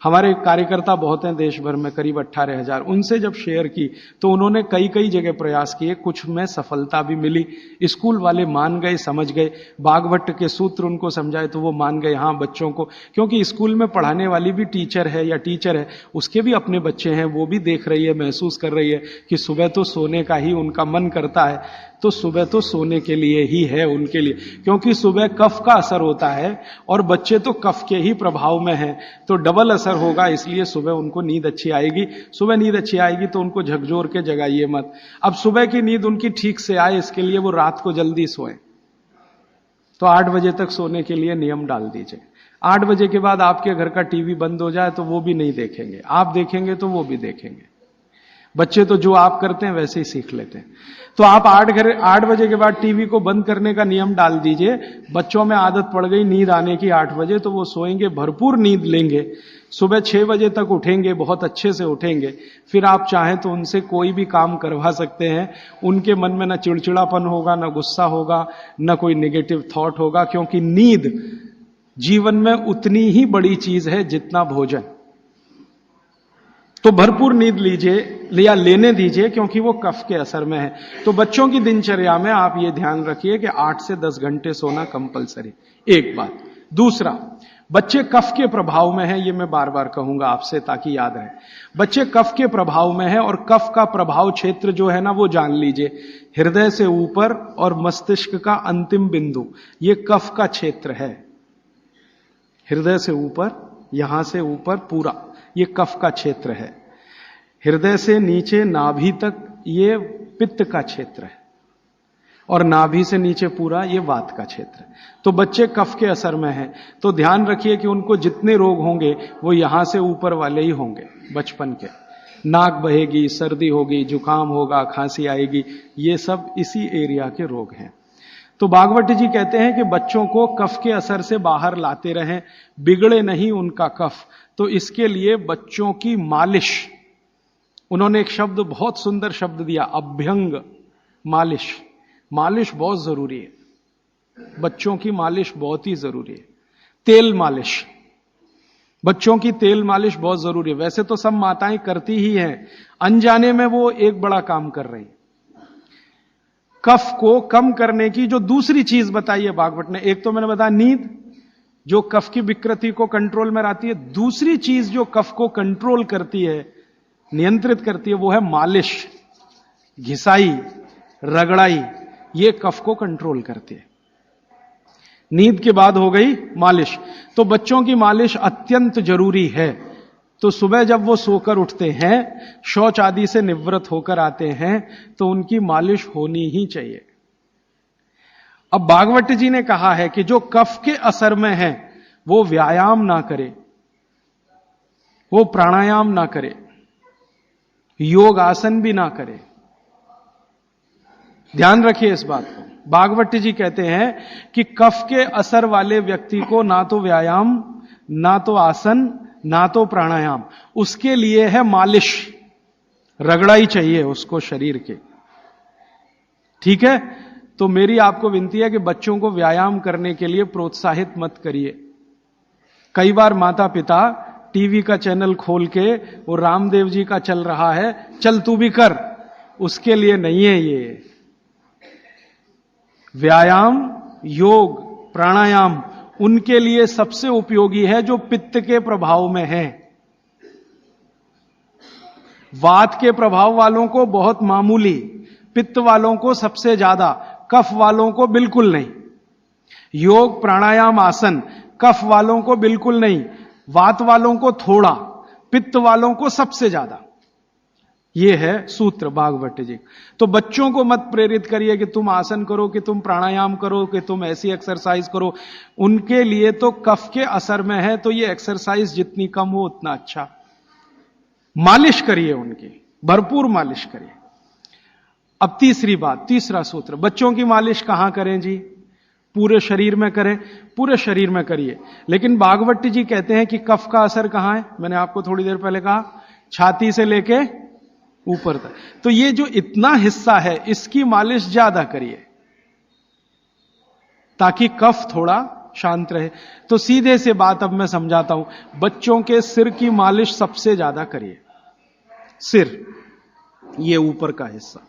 हमारे कार्यकर्ता बहुत हैं देश भर में, करीब 18,000, उनसे जब शेयर की तो उन्होंने कई कई जगह प्रयास किए, कुछ में सफलता भी मिली। स्कूल वाले मान गए, समझ गए, बागवट के सूत्र उनको समझाए तो वो मान गए। हाँ, बच्चों को, क्योंकि स्कूल में पढ़ाने वाली भी टीचर है या टीचर है, उसके भी अपने बच्चे हैं, वो भी देख रही है, महसूस कर रही है कि सुबह तो सोने का ही उनका मन करता है, तो सुबह तो सोने के लिए ही है उनके लिए, क्योंकि सुबह कफ का असर होता है और बच्चे तो कफ के ही प्रभाव में हैं, तो डबल असर होगा, इसलिए सुबह उनको नींद अच्छी आएगी। सुबह नींद अच्छी आएगी तो उनको झकझोर के जगाइए मत। अब सुबह की नींद उनकी ठीक से आए, इसके लिए वो रात को जल्दी सोएं, तो 8 बजे तक सोने के लिए नियम डाल दीजिए। 8 बजे के बाद आपके घर का टीवी बंद हो जाए तो वो भी नहीं देखेंगे, आप देखेंगे तो वो भी देखेंगे। बच्चे तो जो आप करते हैं वैसे ही सीख लेते हैं। तो आप 8 बजे के बाद टीवी को बंद करने का नियम डाल दीजिए। बच्चों में आदत पड़ गई नींद आने की 8 बजे, तो वो सोएंगे, भरपूर नींद लेंगे, सुबह 6 बजे तक उठेंगे, बहुत अच्छे से उठेंगे। फिर आप चाहें तो उनसे कोई भी काम करवा सकते हैं, उनके मन में ना चिड़चिड़ापन होगा, ना गुस्सा होगा, ना कोई नेगेटिव थॉट होगा, क्योंकि नींद जीवन में उतनी ही बड़ी चीज है जितना भोजन। तो भरपूर नींद लीजिए या लेने दीजिए, क्योंकि वो कफ के असर में है। तो बच्चों की दिनचर्या में आप ये ध्यान रखिए कि 8 से 10 घंटे सोना कंपलसरी, एक बात। दूसरा, बच्चे कफ के प्रभाव में है, ये मैं बार बार कहूंगा आपसे ताकि याद रहे। बच्चे कफ के प्रभाव में है, और कफ का प्रभाव क्षेत्र जो है ना, वो जान लीजिए, हृदय से ऊपर और मस्तिष्क का अंतिम बिंदु, ये कफ का क्षेत्र है। हृदय से ऊपर, यहां से ऊपर पूरा ये कफ का क्षेत्र है। हृदय से नीचे नाभि तक ये पित्त का क्षेत्र है, और नाभि से नीचे पूरा ये वात का क्षेत्र है। तो बच्चे कफ के असर में हैं, तो ध्यान रखिए कि उनको जितने रोग होंगे वो यहां से ऊपर वाले ही होंगे बचपन के। नाक बहेगी, सर्दी होगी, जुकाम होगा, खांसी आएगी, ये सब इसी एरिया के रोग हैं। तो भागवत जी कहते हैं कि बच्चों को कफ के असर से बाहर लाते रहें, बिगड़े नहीं उनका कफ। तो इसके लिए बच्चों की मालिश, उन्होंने एक शब्द, बहुत सुंदर शब्द दिया, अभ्यंग मालिश। मालिश बहुत जरूरी है, बच्चों की मालिश बहुत ही जरूरी है। तेल मालिश, बच्चों की तेल मालिश बहुत जरूरी है। वैसे तो सब माताएं करती ही हैं, अनजाने में वो एक बड़ा काम कर रही हैं। कफ को कम करने की जो दूसरी चीज बताई है भागवत ने, एक तो मैंने बताया नींद, जो कफ की विकृति को कंट्रोल में लाती है। दूसरी चीज जो कफ को कंट्रोल करती है, नियंत्रित करती है, वो है मालिश, घिसाई, रगड़ाई, ये कफ को कंट्रोल करती है। नींद के बाद हो गई मालिश। तो बच्चों की मालिश अत्यंत जरूरी है। तो सुबह जब वो सोकर उठते हैं, शौच आदि से निवृत्त होकर आते हैं, तो उनकी मालिश होनी ही चाहिए। अब भागवत जी ने कहा है कि जो कफ के असर में है वो व्यायाम ना करे, वो प्राणायाम ना करे, योग आसन भी ना करे। ध्यान रखिए इस बात को। भागवत जी कहते हैं कि कफ के असर वाले व्यक्ति को ना तो व्यायाम, ना तो आसन, ना तो प्राणायाम, उसके लिए है मालिश, रगड़ाई चाहिए उसको शरीर के। ठीक है, तो मेरी आपको विनती है कि बच्चों को व्यायाम करने के लिए प्रोत्साहित मत करिए। कई बार माता पिता टीवी का चैनल खोल के वो रामदेव जी का चल रहा है, चल तू भी कर, उसके लिए नहीं है ये। व्यायाम, योग, प्राणायाम उनके लिए सबसे उपयोगी है जो पित्त के प्रभाव में है। वात के प्रभाव वालों को बहुत मामूली, पित्त वालों को सबसे ज्यादा, कफ वालों को बिल्कुल नहीं। योग, प्राणायाम, आसन कफ वालों को बिल्कुल नहीं, वात वालों को थोड़ा, पित्त वालों को सबसे ज्यादा। यह है सूत्र भागवत जी। तो बच्चों को मत प्रेरित करिए कि तुम आसन करो, कि तुम प्राणायाम करो, कि तुम ऐसी एक्सरसाइज करो। उनके लिए तो कफ के असर में है, तो ये एक्सरसाइज जितनी कम हो उतना अच्छा। मालिश करिए उनकी, भरपूर मालिश करिए। अब तीसरी बात, तीसरा सूत्र, बच्चों की मालिश कहां करें जी? पूरे शरीर में करें, पूरे शरीर में करिए। लेकिन भागवत जी कहते हैं कि कफ का असर कहां है? मैंने आपको थोड़ी देर पहले कहा, छाती से लेके ऊपर तक। तो ये जो इतना हिस्सा है इसकी मालिश ज्यादा करिए ताकि कफ थोड़ा शांत रहे। तो सीधे से बात अब मैं समझाता हूं, बच्चों के सिर की मालिश सबसे ज्यादा करिए। सिर, ये ऊपर का हिस्सा,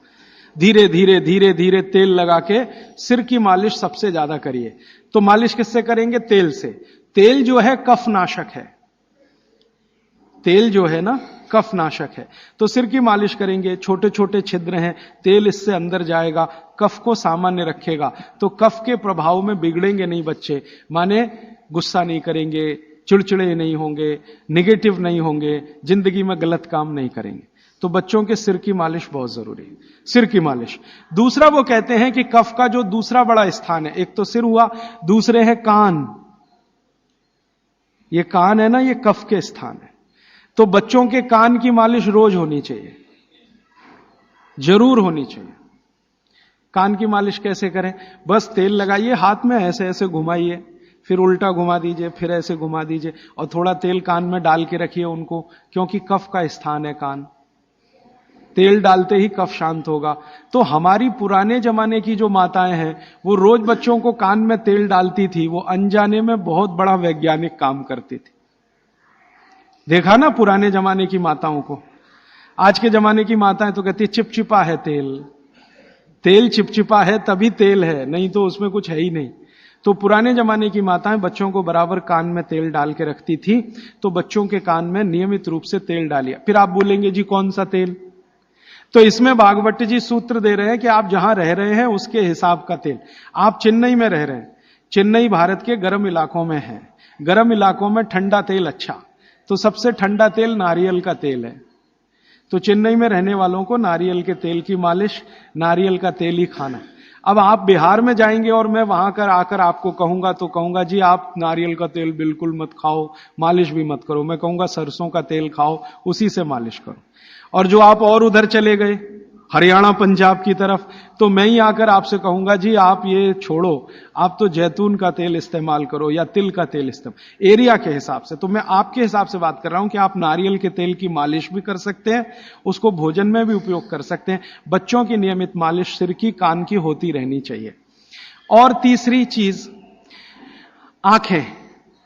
धीरे धीरे धीरे धीरे तेल लगा के सिर की मालिश सबसे ज्यादा करिए। तो मालिश किससे करेंगे? तेल से। तेल जो है कफ नाशक है, तेल जो है ना कफ नाशक है। तो सिर की मालिश करेंगे, छोटे छोटे छिद्र हैं, तेल इससे अंदर जाएगा, कफ को सामान्य रखेगा। तो कफ के प्रभाव में बिगड़ेंगे नहीं बच्चे, माने गुस्सा नहीं करेंगे, चिड़चिड़े नहीं होंगे, निगेटिव नहीं होंगे, जिंदगी में गलत काम नहीं करेंगे। तो बच्चों के सिर की मालिश बहुत जरूरी है, सिर की मालिश। दूसरा वो कहते हैं कि कफ का जो दूसरा बड़ा स्थान है, एक तो सिर हुआ, दूसरे है कान। ये कान है ना, ये कफ के स्थान है। तो बच्चों के कान की मालिश रोज होनी चाहिए, जरूर होनी चाहिए। कान की मालिश कैसे करें? बस तेल लगाइए, हाथ में ऐसे ऐसे घुमाइए, फिर उल्टा घुमा दीजिए, फिर ऐसे घुमा दीजिए, और थोड़ा तेल कान में डाल के रखिए उनको, क्योंकि कफ का स्थान है कान। तेल डालते ही कफ शांत होगा। तो हमारी पुराने जमाने की जो माताएं हैं वो रोज बच्चों को कान में तेल डालती थी, वो अनजाने में बहुत बड़ा वैज्ञानिक काम करती थी। देखा ना पुराने जमाने की माताओं को। आज के जमाने की माताएं तो कहती चिपचिपा है तेल, तेल चिपचिपा है तभी तेल है, नहीं तो उसमें कुछ है ही नहीं। तो पुराने जमाने की माताएं बच्चों को बराबर कान में तेल डाल के रखती थी। तो बच्चों के कान में नियमित रूप से तेल डालिए। फिर आप बोलेंगे जी कौन सा तेल? तो इसमें भागवत जी सूत्र दे रहे हैं कि आप जहां रह रहे हैं उसके हिसाब का तेल। आप चेन्नई में रह रहे हैं, चेन्नई भारत के गर्म इलाकों में है, गर्म इलाकों में ठंडा तेल अच्छा, तो सबसे ठंडा तेल नारियल का तेल है। तो चेन्नई में रहने वालों को नारियल के तेल की मालिश, नारियल का तेल ही खाना। अब आप बिहार में जाएंगे और मैं वहां कर आकर आपको कहूंगा, तो कहूंगा जी आप नारियल का तेल बिल्कुल मत खाओ, मालिश भी मत करो। मैं कहूंगा सरसों का तेल खाओ, उसी से मालिश करो। और जो आप और उधर चले गए हरियाणा पंजाब की तरफ, तो मैं ही आकर आपसे कहूंगा जी आप ये छोड़ो, आप तो जैतून का तेल इस्तेमाल करो या तिल का तेल इस्तेमाल, एरिया के हिसाब से। तो मैं आपके हिसाब से बात कर रहा हूं कि आप नारियल के तेल की मालिश भी कर सकते हैं, उसको भोजन में भी उपयोग कर सकते हैं। बच्चों की नियमित मालिश सिर की, कान की होती रहनी चाहिए। और तीसरी चीज, आंखें।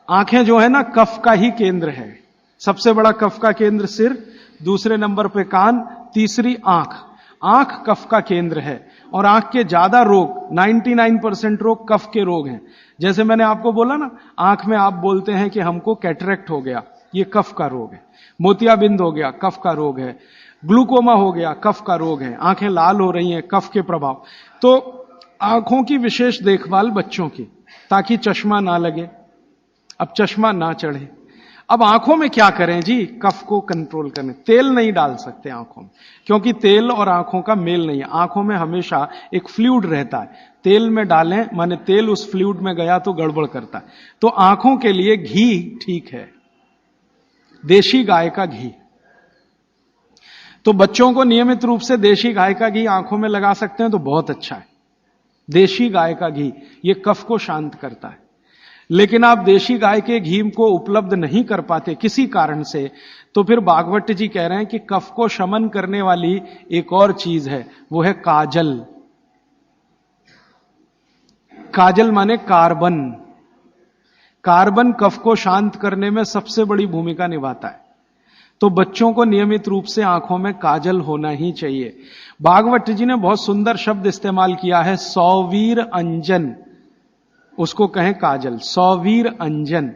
आंखें जो है ना कफ का ही केंद्र है। सबसे बड़ा कफ का केंद्र सिर, दूसरे नंबर पे कान, तीसरी आंख। आंख कफ का केंद्र है और आंख के ज्यादा रोग, 99% रोग कफ के रोग हैं। जैसे मैंने आपको बोला ना, आंख में आप बोलते हैं कि हमको कैटरेक्ट हो गया, ये कफ का रोग है। मोतियाबिंद हो गया, कफ का रोग है। ग्लूकोमा हो गया, कफ का रोग है। आंखें लाल हो रही हैं, कफ के प्रभाव। तो आंखों की विशेष देखभाल बच्चों की, ताकि चश्मा ना लगे, अब चश्मा ना चढ़े। अब आंखों में क्या करें जी? कफ को कंट्रोल करने, तेल नहीं डाल सकते आंखों में, क्योंकि तेल और आंखों का मेल नहीं है। आंखों में हमेशा एक फ्लूइड रहता है, तेल में डालें माने तेल उस फ्लूइड में गया तो गड़बड़ करता है। तो आंखों के लिए घी ठीक है, देशी गाय का घी। तो बच्चों को नियमित रूप से देशी गाय का घी आंखों में लगा सकते हैं तो बहुत अच्छा है। देशी गाय का घी ये कफ को शांत करता है। लेकिन आप देशी गाय के घी को उपलब्ध नहीं कर पाते किसी कारण से, तो फिर भागवत जी कह रहे हैं कि कफ को शमन करने वाली एक और चीज है, वो है काजल। काजल माने कार्बन। कार्बन कफ को शांत करने में सबसे बड़ी भूमिका निभाता है। तो बच्चों को नियमित रूप से आंखों में काजल होना ही चाहिए। भागवत जी ने बहुत सुंदर शब्द इस्तेमाल किया है, सौवीर अंजन, उसको कहें काजल, सौवीर अंजन,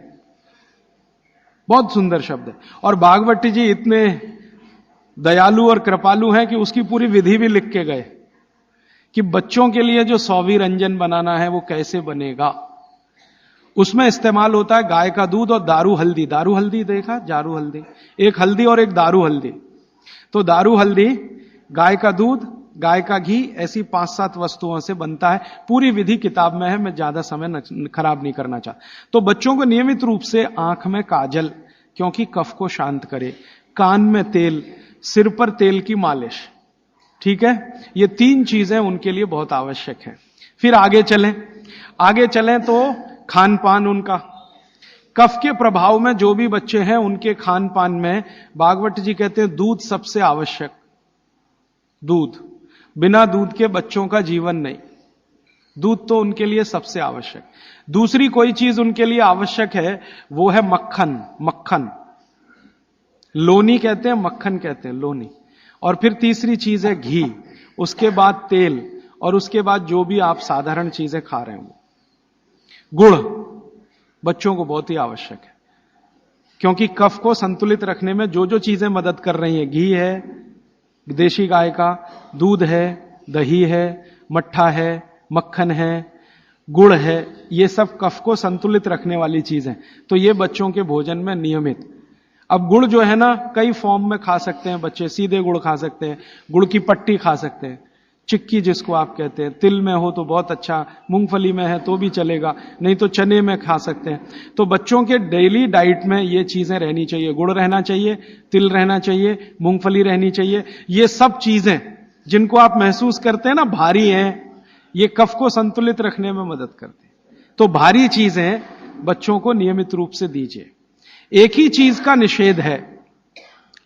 बहुत सुंदर शब्द है। और भागवत जी इतने दयालु और कृपालु हैं कि उसकी पूरी विधि भी लिख के गए कि बच्चों के लिए जो सौवीर अंजन बनाना है वो कैसे बनेगा। उसमें इस्तेमाल होता है गाय का दूध और दारू हल्दी। दारू हल्दी देखा? जारू हल्दी, एक हल्दी और एक दारू हल्दी। तो दारू हल्दी, गाय का दूध, गाय का घी, ऐसी 5-7 वस्तुओं से बनता है। पूरी विधि किताब में है, मैं ज्यादा समय खराब नहीं करना चाहता। तो बच्चों को नियमित रूप से आंख में काजल, क्योंकि कफ को शांत करे, कान में तेल, सिर पर तेल की मालिश, ठीक है, ये 3 चीजें उनके लिए बहुत आवश्यक है। फिर आगे चलें तो खान पान उनका, कफ के प्रभाव में जो भी बच्चे हैं उनके खान पान में भागवत जी कहते हैं दूध सबसे आवश्यक। दूध, बिना दूध के बच्चों का जीवन नहीं, दूध तो उनके लिए सबसे आवश्यक। दूसरी कोई चीज उनके लिए आवश्यक है, वो है मक्खन। मक्खन, लोनी कहते हैं, मक्खन कहते हैं, लोनी। और फिर तीसरी चीज है घी, उसके बाद तेल, और उसके बाद जो भी आप साधारण चीजें खा रहे हैं वो। गुड़ बच्चों को बहुत ही आवश्यक है, क्योंकि कफ को संतुलित रखने में जो जो चीजें मदद कर रही हैं, घी है देशी गाय का, दूध है, दही है, मट्ठा है, मक्खन है, गुड़ है, ये सब कफ को संतुलित रखने वाली चीजें। तो ये बच्चों के भोजन में नियमित। अब गुड़ जो है ना, कई फॉर्म में खा सकते हैं बच्चे। सीधे गुड़ खा सकते हैं, गुड़ की पट्टी खा सकते हैं, चिक्की जिसको आप कहते हैं, तिल में हो तो बहुत अच्छा, मूंगफली में है तो भी चलेगा, नहीं तो चने में खा सकते हैं। तो बच्चों के डेली डाइट में ये चीजें रहनी चाहिए, गुड़ रहना चाहिए, तिल रहना चाहिए, मूंगफली रहनी चाहिए। ये सब चीजें जिनको आप महसूस करते हैं ना भारी हैं, ये कफ को संतुलित रखने में मदद करते हैं। तो भारी चीजें बच्चों को नियमित रूप से दीजिए। एक ही चीज का निषेध है,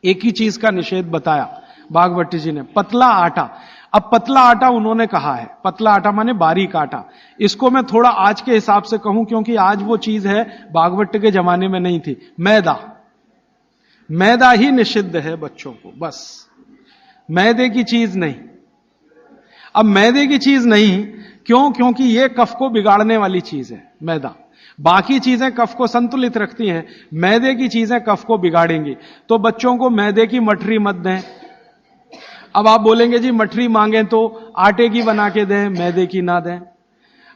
एक ही चीज का निषेध बताया भागवत जी ने, पतला आटा। अब पतला आटा उन्होंने कहा है, पतला आटा माने बारीक आटा। इसको मैं थोड़ा आज के हिसाब से कहूं, क्योंकि आज वो चीज है भागवत के जमाने में नहीं थी। मैदा, मैदा ही निषिद्ध है बच्चों को, बस मैदे की चीज नहीं। अब मैदे की चीज नहीं क्यों? क्योंकि ये कफ को बिगाड़ने वाली चीज है मैदा। बाकी चीजें कफ को संतुलित रखती हैं, मैदे की चीजें कफ को बिगाड़ेंगी। तो बच्चों को मैदे की मठरी मत दें। अब आप बोलेंगे जी मठरी मांगे तो आटे की बना के दें, मैदे की ना दें।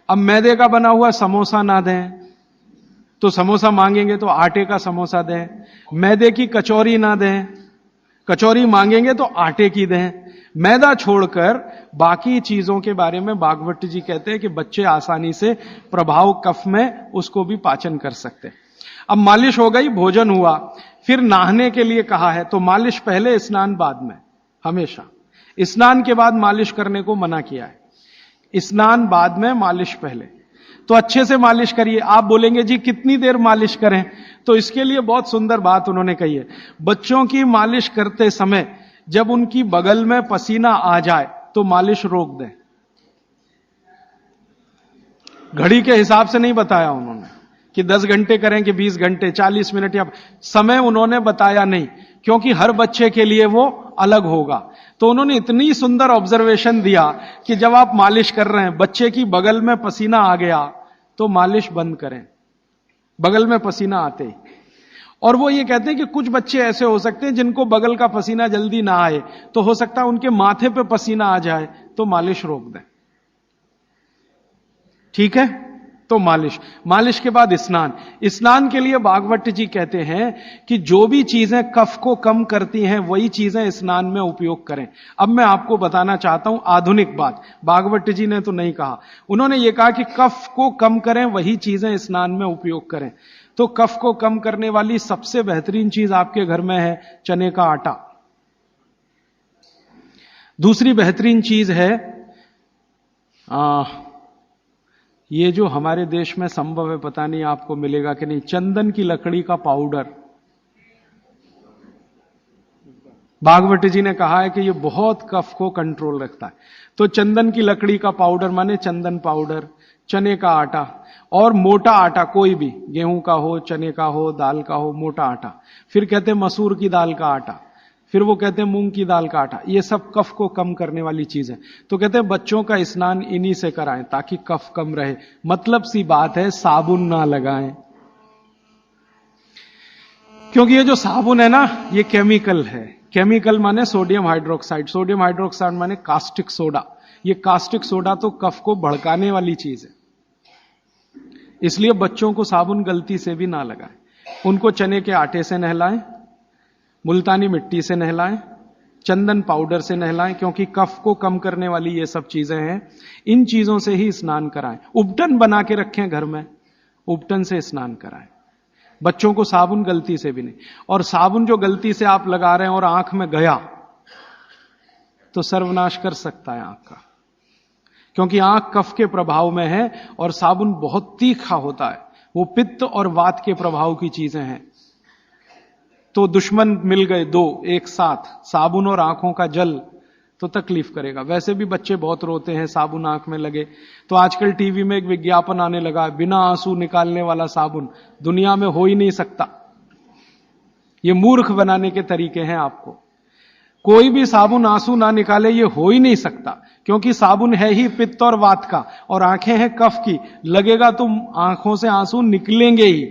अब मैदे का बना हुआ समोसा ना दें, तो समोसा मांगेंगे तो आटे का समोसा दें। मैदे की कचौरी ना दें, कचौरी मांगेंगे तो आटे की दें। मैदा छोड़कर बाकी चीजों के बारे में भागवत जी कहते हैं कि बच्चे आसानी से प्रभाव कफ में उसको भी पाचन कर सकते हैं। अब मालिश हो गई, भोजन हुआ, फिर नहाने के लिए कहा है। तो मालिश पहले, स्नान बाद में। हमेशा स्नान के बाद मालिश करने को मना किया है, स्नान बाद में, मालिश पहले। तो अच्छे से मालिश करिए। आप बोलेंगे जी कितनी देर मालिश करें? तो इसके लिए बहुत सुंदर बात उन्होंने कही है। बच्चों की मालिश करते समय जब उनकी बगल में पसीना आ जाए तो मालिश रोक दें। घड़ी के हिसाब से नहीं बताया उन्होंने कि 10 घंटे करें कि 20 घंटे, 40 मिनट, या समय उन्होंने बताया नहीं, क्योंकि हर बच्चे के लिए वो अलग होगा। तो उन्होंने इतनी सुंदर ऑब्जर्वेशन दिया कि जब आप मालिश कर रहे हैं, बच्चे की बगल में पसीना आ गया तो मालिश बंद करें, बगल में पसीना आते ही। और वो ये कहते हैं कि कुछ बच्चे ऐसे हो सकते हैं जिनको बगल का पसीना जल्दी ना आए, तो हो सकता है उनके माथे पे पसीना आ जाए, तो मालिश रोक दें। ठीक है? तो मालिश के बाद स्नान। स्नान के लिए भागवत जी कहते हैं कि जो भी चीजें कफ को कम करती हैं वही चीजें स्नान में उपयोग करें। अब मैं आपको बताना चाहता हूं आधुनिक बात, भागवत जी ने तो नहीं कहा, उन्होंने ये कहा कि कफ को कम करें वही चीजें स्नान में उपयोग करें। तो कफ को कम करने वाली सबसे बेहतरीन चीज आपके घर में है चने का आटा। दूसरी बेहतरीन चीज है ये जो हमारे देश में संभव है, पता नहीं आपको मिलेगा कि नहीं, चंदन की लकड़ी का पाउडर। भागवत जी ने कहा है कि ये बहुत कफ को कंट्रोल रखता है। तो चंदन की लकड़ी का पाउडर माने चंदन पाउडर, चने का आटा और मोटा आटा, कोई भी, गेहूं का हो, चने का हो, दाल का हो, मोटा आटा। फिर कहते हैं मसूर की दाल का आटा, फिर वो कहते हैं मूंग की दाल का आटा। ये सब कफ को कम करने वाली चीज है। तो कहते हैं बच्चों का स्नान इन्हीं से कराएं ताकि कफ कम रहे। मतलब सी बात है, साबुन ना लगाएं, क्योंकि ये जो साबुन है ना ये केमिकल है। केमिकल माने सोडियम हाइड्रोक्साइड, सोडियम हाइड्रोक्साइड माने कास्टिक सोडा। ये कास्टिक सोडा तो कफ को भड़काने वाली चीज है, इसलिए बच्चों को साबुन गलती से भी ना लगाएं। उनको चने के आटे से नहलाएं, मुल्तानी मिट्टी से नहलाएं, चंदन पाउडर से नहलाएं, क्योंकि कफ को कम करने वाली ये सब चीजें हैं। इन चीजों से ही स्नान कराएं। उपटन बना के रखें घर में, उपटन से स्नान कराएं। बच्चों को साबुन गलती से भी नहीं। और साबुन जो गलती से आप लगा रहे हैं और आंख में गया तो सर्वनाश कर सकता है आंख का, क्योंकि आंख कफ के प्रभाव में है और साबुन बहुत तीखा होता है। वो पित्त और वात के प्रभाव की चीजें हैं। तो दुश्मन मिल गए दो एक साथ, साबुन और आंखों का जल, तो तकलीफ करेगा। वैसे भी बच्चे बहुत रोते हैं साबुन आंख में लगे। तो आजकल टीवी में एक विज्ञापन आने लगा, बिना आंसू निकालने वाला साबुन दुनिया में हो ही नहीं सकता। ये मूर्ख बनाने के तरीके हैं आपको। कोई भी साबुन आंसू ना निकाले ये हो ही नहीं सकता, क्योंकि साबुन है ही पित्त और वात का और आंखें हैं कफ की। लगेगा तो आंखों से आंसू निकलेंगे ही।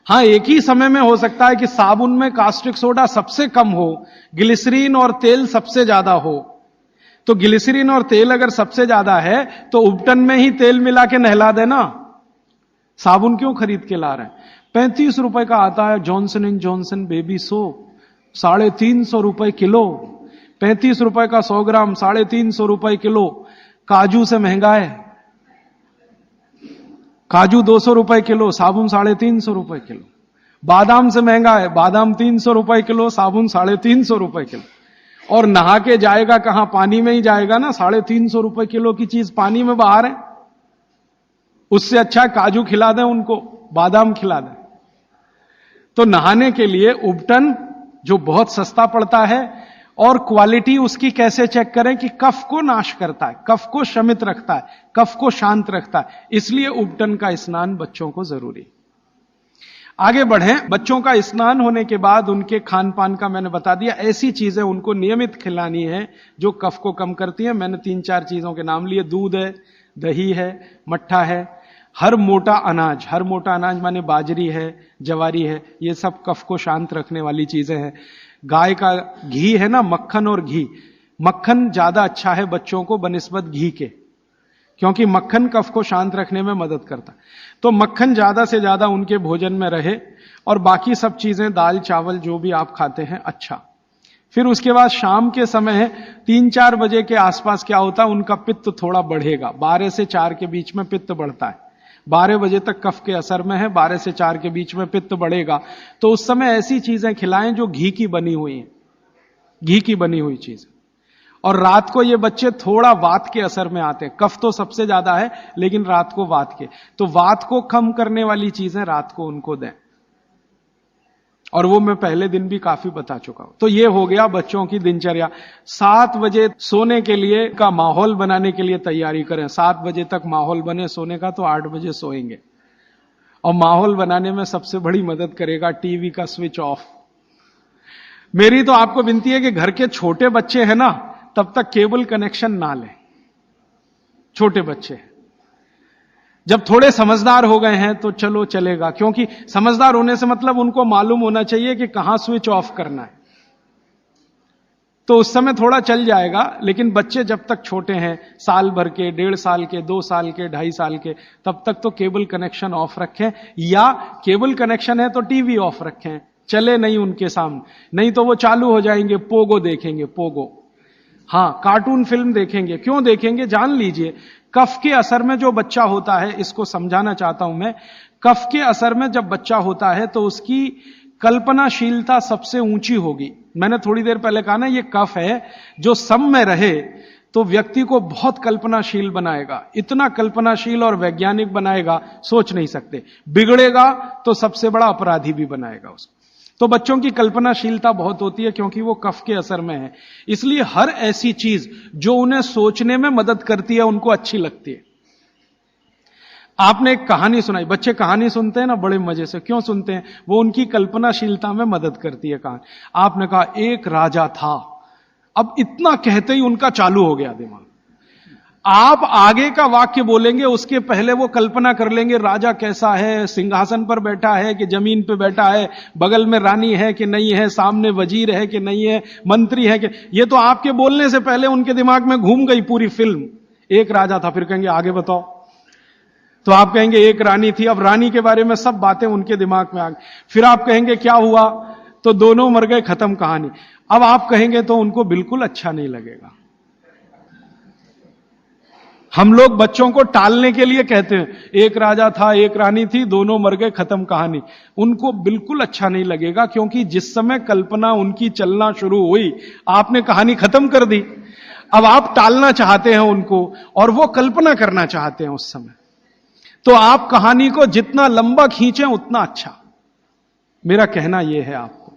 हां, एक ही समय में हो सकता है कि साबुन में कास्टिक सोडा सबसे कम हो, ग्लिसरीन और तेल सबसे ज्यादा हो। तो ग्लिसरीन और तेल अगर सबसे ज्यादा है तो उपटन में ही तेल मिला के नहला देना। साबुन क्यों खरीद के ला रहे हैं? 35 रुपए का आता है Johnson and Johnson baby soap, 350 रुपए किलो। 35 रुपए का 100 ग्राम, 350 रुपए किलो। काजू से महंगा है, काजू 200 रुपए किलो, साबुन 350 रुपए किलो। बादाम से महंगा है, बादाम 300 रुपए किलो, साबुन 350 रुपए किलो। और नहा के जाएगा कहां? पानी में ही जाएगा ना। 350 रुपए किलो की चीज पानी में बाहर है। उससे अच्छा काजू खिला दें उनको, बादाम खिला दें। तो नहाने के लिए उपटन जो बहुत सस्ता पड़ता है, और क्वालिटी उसकी कैसे चेक करें कि कफ को नाश करता है, कफ को शमित रखता है, कफ को शांत रखता है। इसलिए उपटन का स्नान बच्चों को जरूरी। आगे बढ़ें। बच्चों का स्नान होने के बाद उनके खान पान का मैंने बता दिया। ऐसी चीजें उनको नियमित खिलानी है जो कफ को कम करती है। मैंने 3-4 चीजों के नाम लिए। दूध है, दही है, मट्ठा है, हर मोटा अनाज माने बाजरी है, जवारी है, ये सब कफ को शांत रखने वाली चीजें हैं। गाय का घी है ना, मक्खन और घी, मक्खन ज्यादा अच्छा है बच्चों को बनिस्बत घी के, क्योंकि मक्खन कफ को शांत रखने में मदद करता है। तो मक्खन ज्यादा से ज्यादा उनके भोजन में रहे, और बाकी सब चीजें दाल चावल जो भी आप खाते हैं अच्छा। फिर उसके बाद शाम के समय 3-4 बजे के आसपास क्या होता है, उनका पित्त थोड़ा बढ़ेगा। 12 से 4 के बीच में पित्त बढ़ता है। 12 बजे तक कफ के असर में है, 12 से 4 के बीच में पित्त बढ़ेगा। तो उस समय ऐसी चीजें खिलाएं जो घी की बनी हुई हैं, घी की बनी हुई चीज। और रात को ये बच्चे थोड़ा वात के असर में आते हैं। कफ तो सबसे ज्यादा है, लेकिन रात को वात के, तो वात को कम करने वाली चीजें रात को उनको दें। और वो मैं पहले दिन भी काफी बता चुका हूं। तो ये हो गया बच्चों की दिनचर्या। 7 बजे सोने के लिए का माहौल बनाने के लिए तैयारी करें। 7 बजे तक माहौल बने सोने का तो 8 बजे सोएंगे। और माहौल बनाने में सबसे बड़ी मदद करेगा टीवी का स्विच ऑफ। मेरी तो आपको विनती है कि घर के छोटे बच्चे हैं ना, तब तक केबल कनेक्शन ना लें। छोटे बच्चे जब थोड़े समझदार हो गए हैं तो चलो चलेगा, क्योंकि समझदार होने से मतलब उनको मालूम होना चाहिए कि कहां स्विच ऑफ करना है। तो उस समय थोड़ा चल जाएगा, लेकिन बच्चे जब तक छोटे हैं, साल भर के, 1.5 साल के, 2 साल के, 2.5 साल के, तब तक तो केबल कनेक्शन ऑफ रखें, या केबल कनेक्शन है तो टीवी ऑफ रखें, चले नहीं उनके सामने, नहीं तो वो चालू हो जाएंगे, पोगो देखेंगे, पोगो। हां, कार्टून फिल्म देखेंगे। क्यों देखेंगे? जान लीजिए, कफ के असर में जो बच्चा होता है, इसको समझाना चाहता हूं मैं, कफ के असर में जब बच्चा होता है तो उसकी कल्पनाशीलता सबसे ऊंची होगी। मैंने थोड़ी देर पहले कहा ना, ये कफ है, जो सम में रहे तो व्यक्ति को बहुत कल्पनाशील बनाएगा, इतना कल्पनाशील और वैज्ञानिक बनाएगा, सोच नहीं सकते। बिगड़ेगा तो सबसे बड़ा अपराधी भी बनाएगा उसको। तो बच्चों की कल्पनाशीलता बहुत होती है, क्योंकि वो कफ के असर में है। इसलिए हर ऐसी चीज जो उन्हें सोचने में मदद करती है, उनको अच्छी लगती है। आपने एक कहानी सुनाई, बच्चे कहानी सुनते हैं ना बड़े मजे से, क्यों सुनते हैं? वो उनकी कल्पनाशीलता में मदद करती है कहानी। आपने कहा एक राजा था, अब इतना कहते ही उनका चालू हो गया दिमाग। आप आगे का वाक्य बोलेंगे, उसके पहले वो कल्पना कर लेंगे राजा कैसा है, सिंहासन पर बैठा है कि जमीन पे बैठा है, बगल में रानी है कि नहीं है, सामने वजीर है कि नहीं है, मंत्री है कि, ये तो आपके बोलने से पहले उनके दिमाग में घूम गई पूरी फिल्म। एक राजा था, फिर कहेंगे आगे बताओ, तो आप कहेंगे एक रानी थी, अब रानी के बारे में सब बातें उनके दिमाग में आ गई। फिर आप कहेंगे क्या हुआ, तो दोनों मर गए, खत्म कहानी। अब आप कहेंगे तो उनको बिल्कुल अच्छा नहीं लगेगा। हम लोग बच्चों को टालने के लिए कहते हैं, एक राजा था, एक रानी थी, दोनों मर गए, खत्म कहानी। उनको बिल्कुल अच्छा नहीं लगेगा, क्योंकि जिस समय कल्पना उनकी चलना शुरू हुई, आपने कहानी खत्म कर दी। अब आप टालना चाहते हैं उनको, और वो कल्पना करना चाहते हैं उस समय। तो आप कहानी को जितना लंबा खींचें उतना अच्छा। मेरा कहना यह है आपको,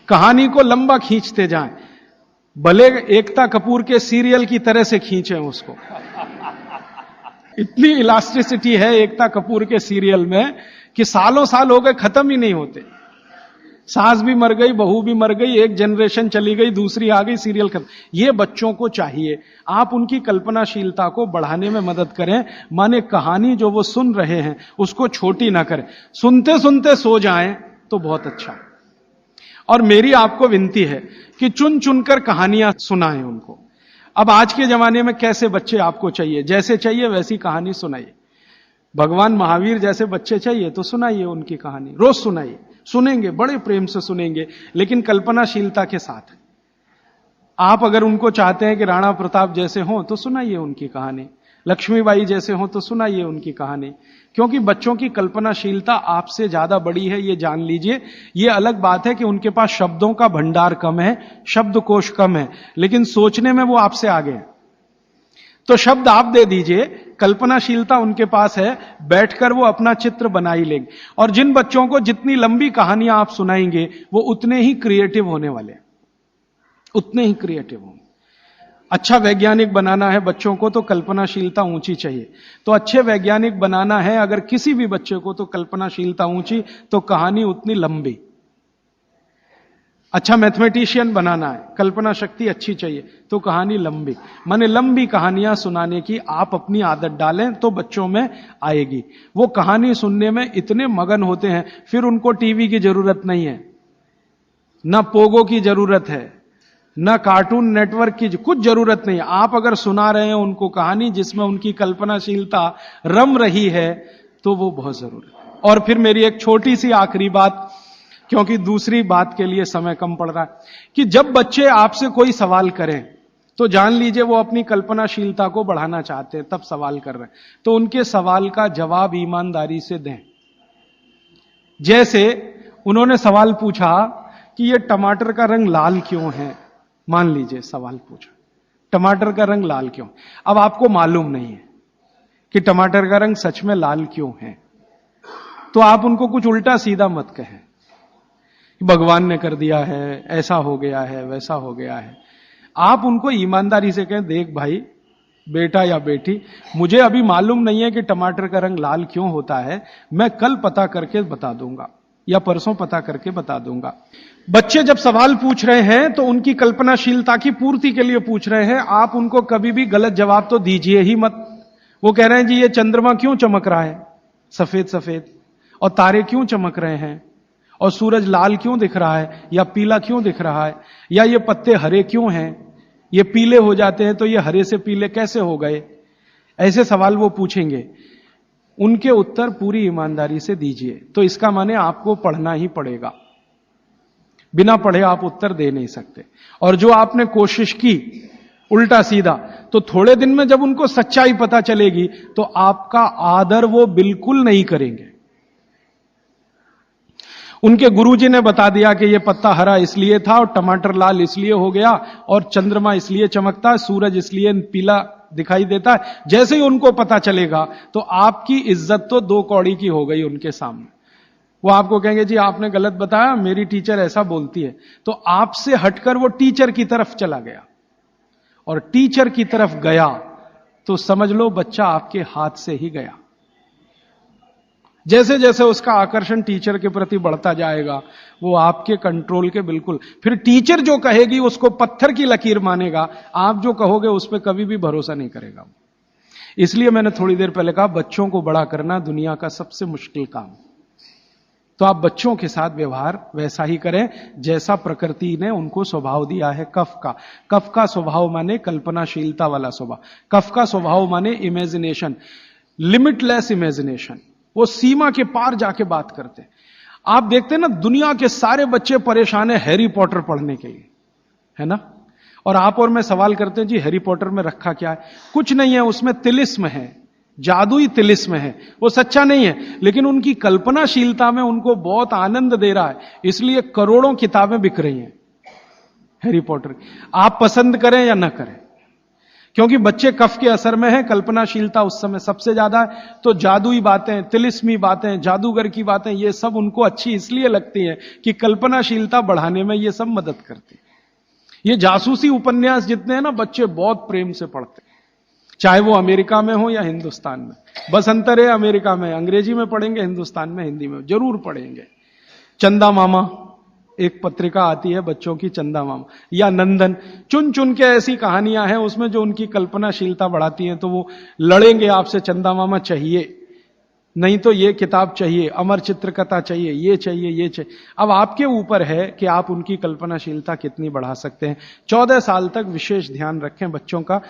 कहानी को लंबा खींचते जाएं, भले एकता कपूर के सीरियल की तरह से खींचें उसको। इतनी इलास्टिसिटी है एकता कपूर के सीरियल में कि सालों साल हो गए, खत्म ही नहीं होते। सास भी मर गई, बहू भी मर गई, एक जनरेशन चली गई, दूसरी आ गई, सीरियल खत्म। ये बच्चों को चाहिए, आप उनकी कल्पनाशीलता को बढ़ाने में मदद करें। माने कहानी जो वो सुन रहे हैं उसको छोटी ना करें, सुनते सुनते सो जाएं तो बहुत अच्छा। और मेरी आपको विनती है कि चुन चुनकर कहानियां सुनाएं उनको। अब आज के जमाने में कैसे बच्चे आपको चाहिए, जैसे चाहिए वैसी कहानी सुनाइए। भगवान महावीर जैसे बच्चे चाहिए तो सुनाइए उनकी कहानी, रोज सुनाइए, सुनेंगे, बड़े प्रेम से सुनेंगे, लेकिन कल्पनाशीलता के साथ। आप अगर उनको चाहते हैं कि राणा प्रताप जैसे हों तो सुनाइए उनकी कहानी, लक्ष्मीबाई जैसे हों तो सुनाइए उनकी कहानी। क्योंकि बच्चों की कल्पनाशीलता आपसे ज्यादा बड़ी है, ये जान लीजिए। ये अलग बात है कि उनके पास शब्दों का भंडार कम है, शब्दकोश कम है, लेकिन सोचने में वो आपसे आगे हैं। तो शब्द आप दे दीजिए, कल्पनाशीलता उनके पास है, बैठकर वो अपना चित्र बना ही लेंगे। और जिन बच्चों को जितनी लंबी कहानियां आप सुनाएंगे, वो उतने ही क्रिएटिव होने वाले, उतने ही क्रिएटिव होंगे। अच्छा वैज्ञानिक बनाना है बच्चों को तो कल्पनाशीलता ऊंची चाहिए। तो अच्छे वैज्ञानिक बनाना है अगर किसी भी बच्चे को, तो कल्पनाशीलता ऊंची, तो कहानी उतनी लंबी। अच्छा मैथमेटिशियन बनाना है, कल्पना शक्ति अच्छी चाहिए, तो कहानी लंबी। माने लंबी कहानियां सुनाने की आप अपनी आदत डालें तो बच्चों में आएगी। वो कहानी सुनने में इतने मगन होते हैं, फिर उनको टीवी की जरूरत नहीं है, ना पोगो की जरूरत है, ना कार्टून नेटवर्क की कुछ जरूरत नहीं। आप अगर सुना रहे हैं उनको कहानी जिसमें उनकी कल्पनाशीलता रम रही है, तो वो बहुत जरूरी है। और फिर मेरी एक छोटी सी आखिरी बात, क्योंकि दूसरी बात के लिए समय कम पड़ रहा है, कि जब बच्चे आपसे कोई सवाल करें तो जान लीजिए वो अपनी कल्पनाशीलता को बढ़ाना चाहते हैं, तब सवाल कर रहे हैं। तो उनके सवाल का जवाब ईमानदारी से दें। जैसे उन्होंने सवाल पूछा कि ये टमाटर का रंग लाल क्यों है, मान लीजिए सवाल पूछा टमाटर का रंग लाल क्यों। अब आपको मालूम नहीं है कि टमाटर का रंग सच में लाल क्यों है, तो आप उनको कुछ उल्टा सीधा मत कहें, भगवान ने कर दिया है, ऐसा हो गया है, वैसा हो गया है। आप उनको ईमानदारी से कहें, देख भाई, बेटा या बेटी, मुझे अभी मालूम नहीं है कि टमाटर का रंग लाल क्यों होता है, मैं कल पता करके बता दूंगा या परसों पता करके बता दूंगा। बच्चे जब सवाल पूछ रहे हैं तो उनकी कल्पनाशीलता की पूर्ति के लिए पूछ रहे हैं। आप उनको कभी भी गलत जवाब तो दीजिए ही मत। वो कह रहे हैं जी ये चंद्रमा क्यों चमक रहा है सफेद सफेद, और तारे क्यों चमक रहे हैं, और सूरज लाल क्यों दिख रहा है, या पीला क्यों दिख रहा है, या ये पत्ते हरे क्यों हैं, ये पीले हो जाते हैं तो ये हरे से पीले कैसे हो गए, ऐसे सवाल वो पूछेंगे। उनके उत्तर पूरी ईमानदारी से दीजिए। तो इसका माने आपको पढ़ना ही पड़ेगा, बिना पढ़े आप उत्तर दे नहीं सकते। और जो आपने कोशिश की उल्टा सीधा, तो थोड़े दिन में जब उनको सच्चाई पता चलेगी तो आपका आदर वो बिल्कुल नहीं करेंगे। उनके गुरुजी ने बता दिया कि ये पत्ता हरा इसलिए था और टमाटर लाल इसलिए हो गया और चंद्रमा इसलिए चमकता है, सूरज इसलिए पीला दिखाई देता है। जैसे ही उनको पता चलेगा तो आपकी इज्जत तो 2 कौड़ी की हो गई उनके सामने। वो आपको कहेंगे जी आपने गलत बताया, मेरी टीचर ऐसा बोलती है। तो आपसे हटकर वो टीचर की तरफ चला गया, और टीचर की तरफ गया तो समझ लो बच्चा आपके हाथ से ही गया। जैसे जैसे उसका आकर्षण टीचर के प्रति बढ़ता जाएगा, वो आपके कंट्रोल के बिल्कुल, फिर टीचर जो कहेगी उसको पत्थर की लकीर मानेगा, आप जो कहोगे उस पर कभी भी भरोसा नहीं करेगा। इसलिए मैंने थोड़ी देर पहले कहा बच्चों को बड़ा करना दुनिया का सबसे मुश्किल काम। तो आप बच्चों के साथ व्यवहार वैसा ही करें जैसा प्रकृति ने उनको स्वभाव दिया है। कफ का स्वभाव माने कल्पनाशीलता वाला स्वभाव, कफ का स्वभाव माने इमेजिनेशन, लिमिटलेस इमेजिनेशन। वो सीमा के पार जाके बात करते। आप देखते हैं ना, दुनिया के सारे बच्चे परेशान है हैरी पॉटर पढ़ने के लिए, है ना। और आप और मैं सवाल करते हैं जी हैरी पॉटर में रखा क्या है? कुछ नहीं है, उसमें तिलिस्म है, जादुई तिलिस्म है। वो सच्चा नहीं है, लेकिन उनकी कल्पनाशीलता में उनको बहुत आनंद दे रहा है, इसलिए करोड़ों किताबें बिक रही हैं हैरी पॉटर। आप पसंद करें या ना करें, क्योंकि बच्चे कफ के असर में हैं, कल्पनाशीलता उस समय सबसे ज्यादा है। तो जादुई बातें, तिलिस्मी बातें, जादूगर की बातें, ये सब उनको अच्छी इसलिए लगती हैं कि कल्पनाशीलता बढ़ाने में ये सब मदद करती है। ये जासूसी उपन्यास जितने हैं ना, बच्चे बहुत प्रेम से पढ़ते हैं, चाहे वो अमेरिका में हो या हिंदुस्तान में। बस अंतर है, अमेरिका में अंग्रेजी में पढ़ेंगे, हिंदुस्तान में हिंदी में जरूर पढ़ेंगे। चंदा मामा एक पत्रिका आती है बच्चों की, चंदा मामा या नंदन, चुन चुन के ऐसी कहानियां हैं उसमें जो उनकी कल्पनाशीलता बढ़ाती हैं। तो वो लड़ेंगे आपसे, चंदा मामा चाहिए, नहीं तो ये किताब चाहिए, अमर चित्रकथा चाहिए, ये चाहिए, ये चाहिए। अब आपके ऊपर है कि आप उनकी कल्पनाशीलता कितनी बढ़ा सकते हैं। 14 साल तक विशेष ध्यान रखें बच्चों का।